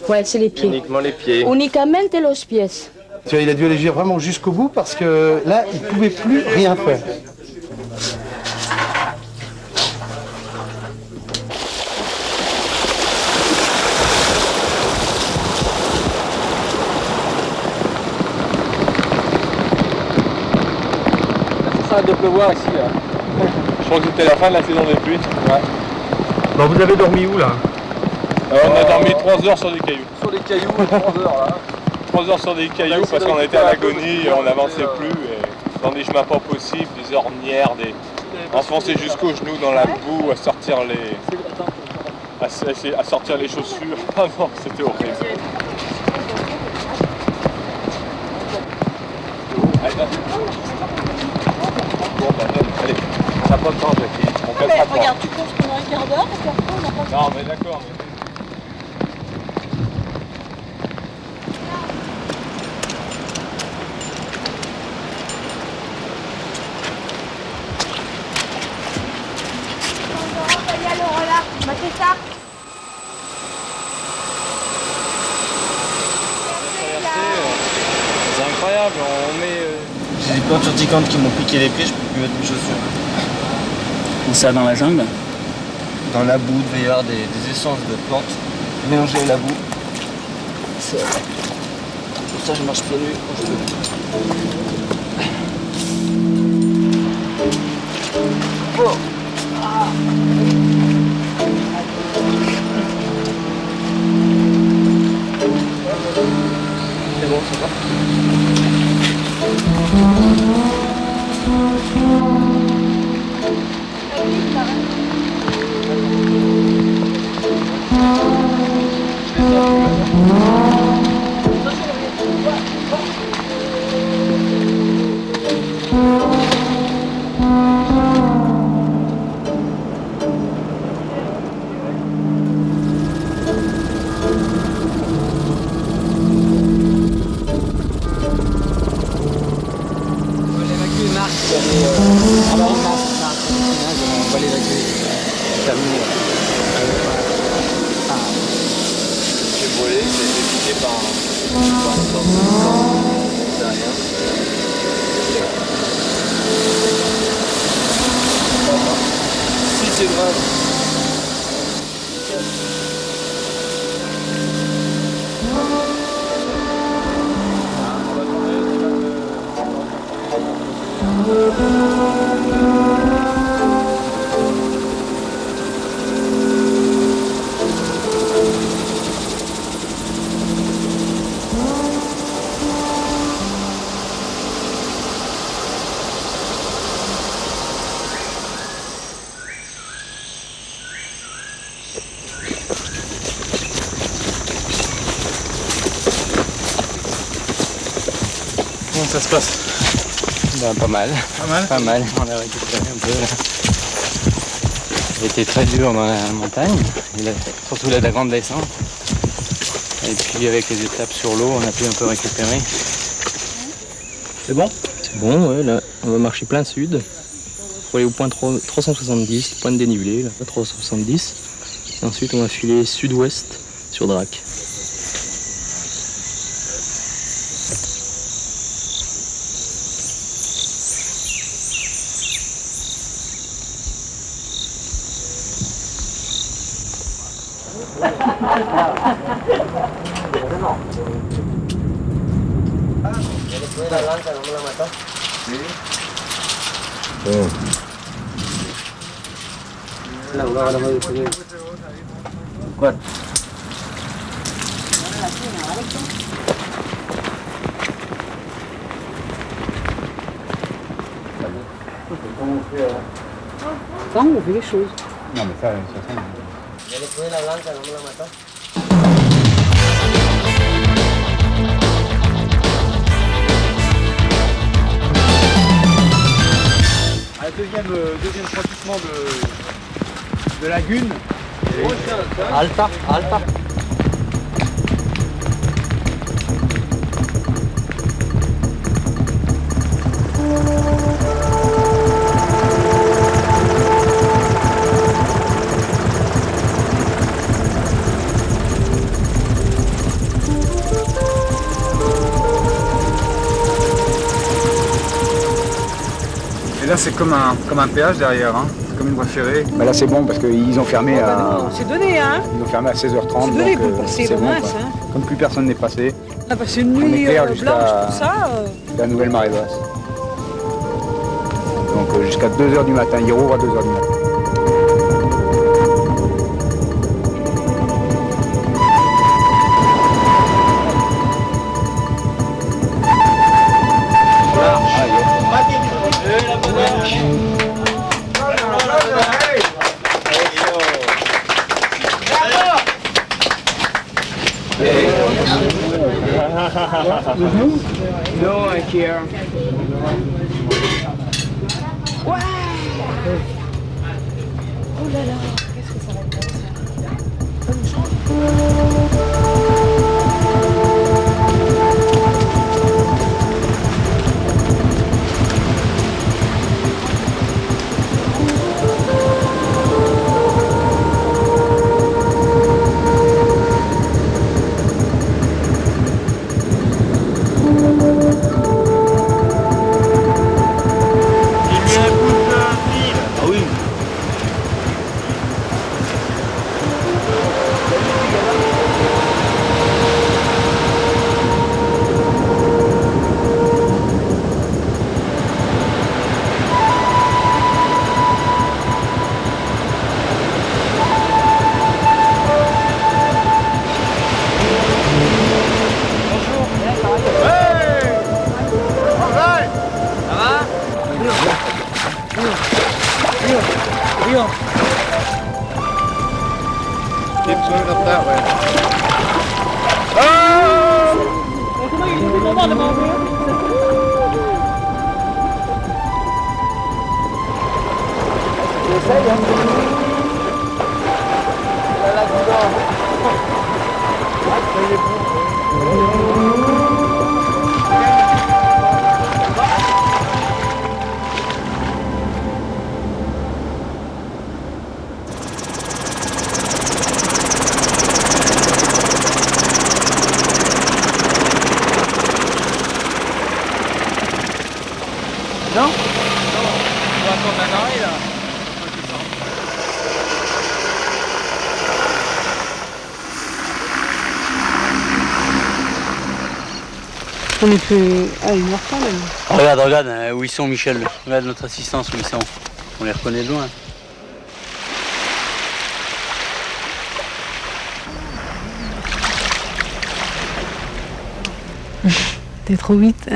Ouais, c'est les pieds. Uniquement les pieds. Unicamente los pies. Tu vois, il a dû aller vraiment jusqu'au bout parce que là, il ne pouvait plus rien faire. Ça arrête de pleuvoir ici là. Je crois que c'était la fin de la saison des pluies. Ouais. Bon, vous avez dormi où là? On a dormi 3 heures sur des cailloux. Sur des cailloux, 3 heures là. 3 heures sur des cailloux parce qu'on était à l'agonie et on n'avançait plus. Et dans des chemins pas possibles, des ornières, enfoncés jusqu'aux genoux dans la boue, à sortir les chaussures. Ah non, c'était horrible. Bon, bah, allez, ça n'a pas de temps, Jackie. On cassera pas. Regarde, tu cours pendant un quart d'heure et puis après on n'a pas le temps. Non, mais d'accord. C'est incroyable, on met... J'ai des plantes urticantes qui m'ont piqué les pieds, je peux plus mettre mes chaussures. Où ça, dans la jungle? Dans la boue, il devait y avoir des essences de plantes mélangées à la boue. C'est pour ça que je marche pieds nus quand je peux. Oh. Ah. C'est bon, ça va. J'ai pas un sort de temps, c'est rien. Si c'est grave. Comment ça se passe? Ben, pas mal. Pas mal? Pas mal, on a récupéré un peu là. Il était très dur dans la montagne, surtout la grande descente. Et puis avec les étapes sur l'eau, on a pu un peu récupérer. C'est bon? C'est bon, ouais, là, on va marcher plein sud. Pour aller au point 370, point de dénivelé, là, 370. Et ensuite, on va filer sud-ouest sur Drac. ¿Cuál? Non, on fait les choses. Non, mais ça. Deuxième franchissement de lagune. Alta, alta. Et là, c'est comme un péage derrière, hein. C'est comme une voie ferrée. Bah là, c'est bon parce qu'ils ont fermé à... C'est donné, hein? Ils ont fermé à 16h30. C'est donné donc, pour passer c'est le bon, mince, quoi. hein. Comme plus personne n'est passé, Ah bah c'est une on nuit est clair blanche, jusqu'à tout ça. la nouvelle marée basse. Donc jusqu'à 2h du matin, il rouvre à 2h du matin. No, I care. Ouais. Oh là là, qu'est-ce que ça va être On est fait à 1h quand même. Regarde, où ils sont, Michel. Regarde notre assistance, où ils sont. On les reconnaît de loin. T'es trop vite.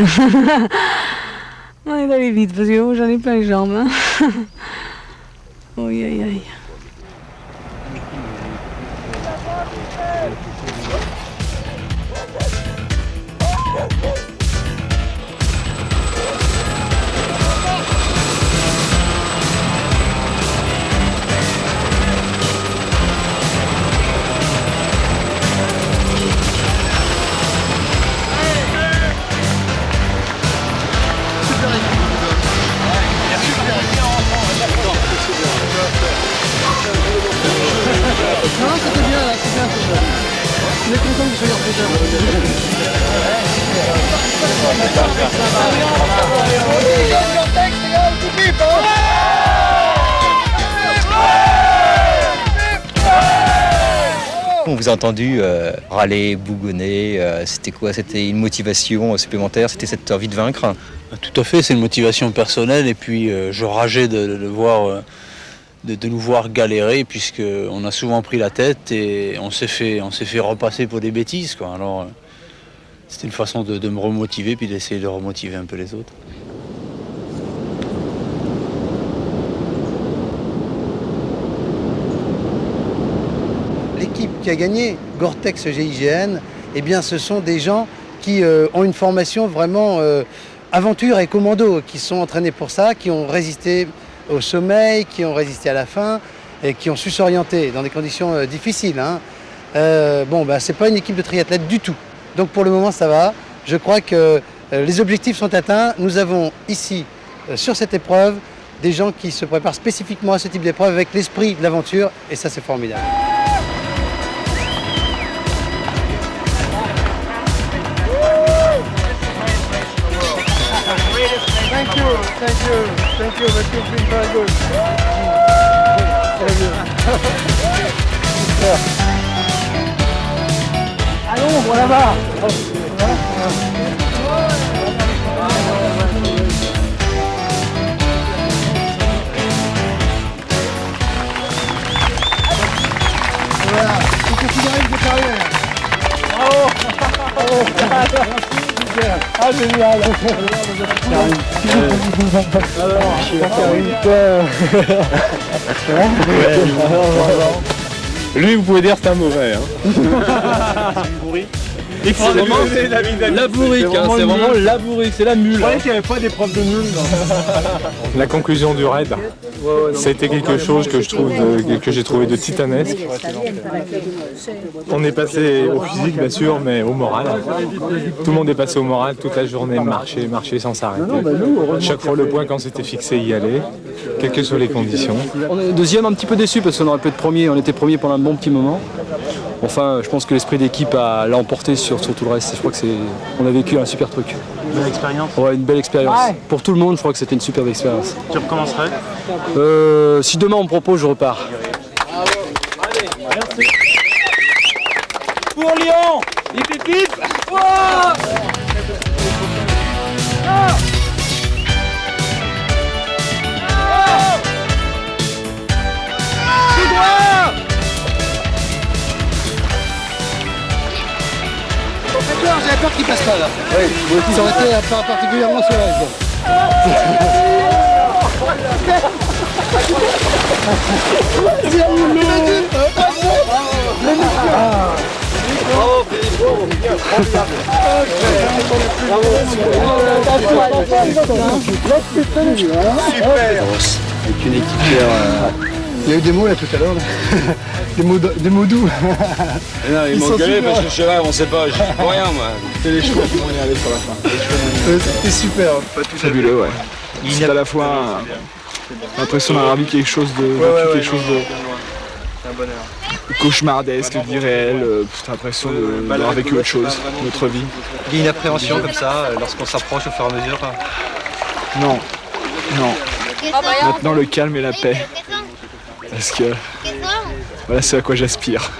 On est allé vite parce que j'en ai plein les jambes. Hein. Aïe aïe aïe. Non, c'était bien là, c'est bien. On est content que vous soyez On vous a entendu râler, bougonner, c'était quoi? C'était une motivation supplémentaire, c'était cette envie de vaincre? Tout à fait, c'est une motivation personnelle et puis je rageais de nous voir galérer puisqu'on a souvent pris la tête et on s'est fait repasser pour des bêtises, quoi. Alors c'était une façon de me remotiver puis d'essayer de remotiver un peu les autres. L'équipe qui a gagné, Gore-Tex GIGN, eh bien ce sont des gens qui ont une formation vraiment aventure et commando, qui sont entraînés pour ça, qui ont résisté au sommeil, qui ont résisté à la faim et qui ont su s'orienter dans des conditions difficiles. Hein. C'est pas une équipe de triathlètes du tout. Donc pour le moment ça va. Je crois que les objectifs sont atteints. Nous avons ici, sur cette épreuve, des gens qui se préparent spécifiquement à ce type d'épreuve avec l'esprit de l'aventure et ça c'est formidable. Thank you, but you've been very good. Allons, voilà là-bas. Voilà, vous considérez que vous êtes arrivé. Bravo. Ah génial. Lui, vous pouvez dire que c'est un mauvais. Hein. C'est vraiment la bourrique, c'est vraiment la bourrique, c'est la mule. Je croyais qu'il n'y avait pas d'épreuve de mule. La conclusion du raid, c'était quelque chose que j'ai trouvé de titanesque. On est passé au physique bien sûr, mais au moral. Tout le monde est passé au moral toute la journée, marcher sans s'arrêter. Chaque fois le point quand c'était fixé y aller, quelles que soient les conditions. On est deuxième, un petit peu déçu parce qu'on aurait pu être premier, on était premier pendant un bon petit moment. Enfin, je pense que l'esprit d'équipe l'a emporté sur tout le reste. Je crois qu'on a vécu un super truc. Une belle expérience. Ouais, une belle expérience. Ouais. Pour tout le monde, je crois que c'était une superbe expérience. Tu recommencerais? Si demain on me propose, je repars. Allez, merci. Pour Lyon, hip hip hip. Tout droit. J'avais peur qu'il passe pas là. Oui, ça aurait été particulièrement sauvage. Super. Avec une équipière. Il y a eu des mots là tout à l'heure. Des mots doux. Non, ils m'ont gueulé parce que je suis là, on sait pas, je sais pas rien moi. C'est les chevaux qui m'ont énervé sur la fin. C'était super. Fabuleux, ouais. C'est à la fois l'impression d'avoir vu quelque chose de cauchemardesque, d'irréel, l'impression d'avoir vécu autre chose, notre vie. Il y a une appréhension comme ça lorsqu'on s'approche au fur et à mesure? Non. Maintenant le calme et la paix. Parce que voilà, c'est à quoi j'aspire.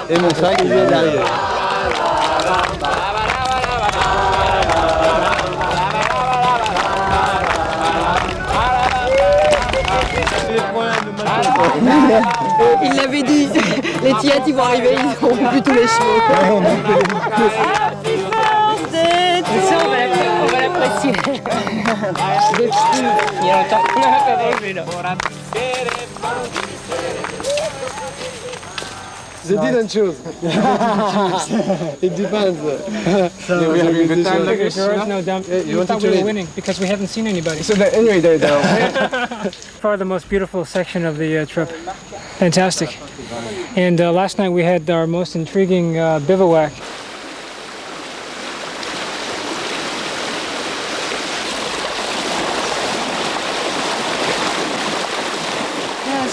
Et mon frère qui vient d'arriver. Il l'avait dit, les Tiates ils vont arriver, ils n'auront plus tous les chevaux. Ça, on va l'apprécier. They didn't choose. It depends. Yeah, we having a good time like this? No, you we want thought to we were lead? winning because we haven't seen anybody. So anyway, they're Far the most beautiful section of the trip. Fantastic. And last night we had our most intriguing bivouac.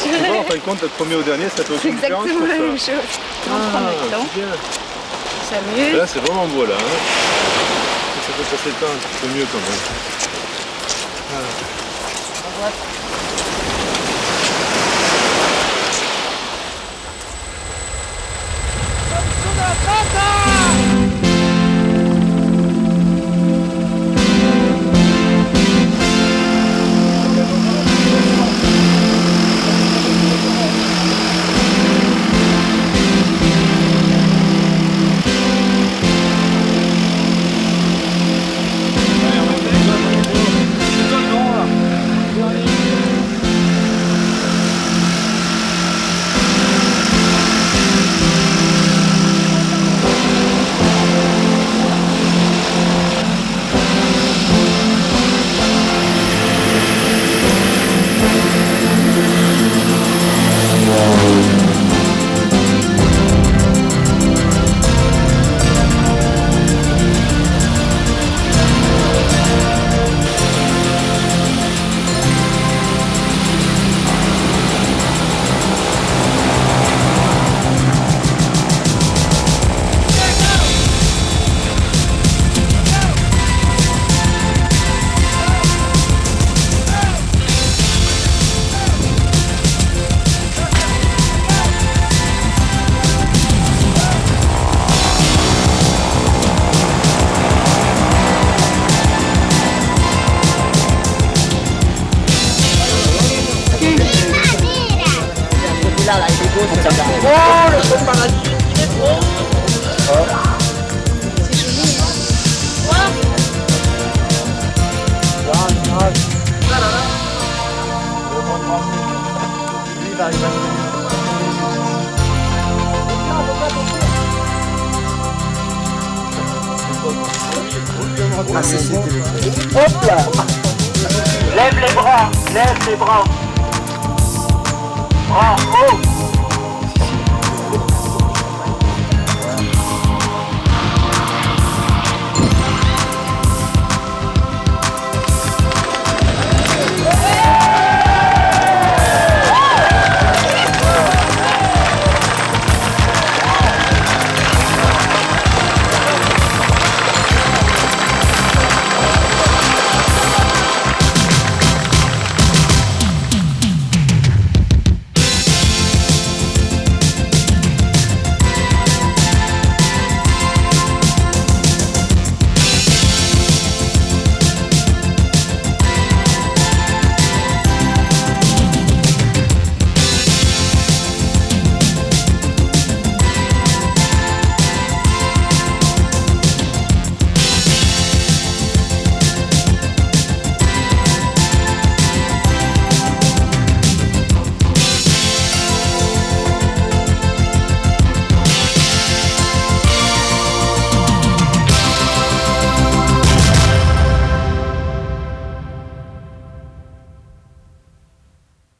Tu vois, en fin de compte, d'être premier au dernier, ça fait aucune différence. Exactement la même chose. Salut. Là, c'est vraiment beau, là. Hein. Ça peut passer le temps un petit peu mieux, quand même. Voilà. Oh, le son paradis, il est trop. C'est joli, hein. Ah, c'était Hop là. Lève les bras, lève les bras. Bras haut.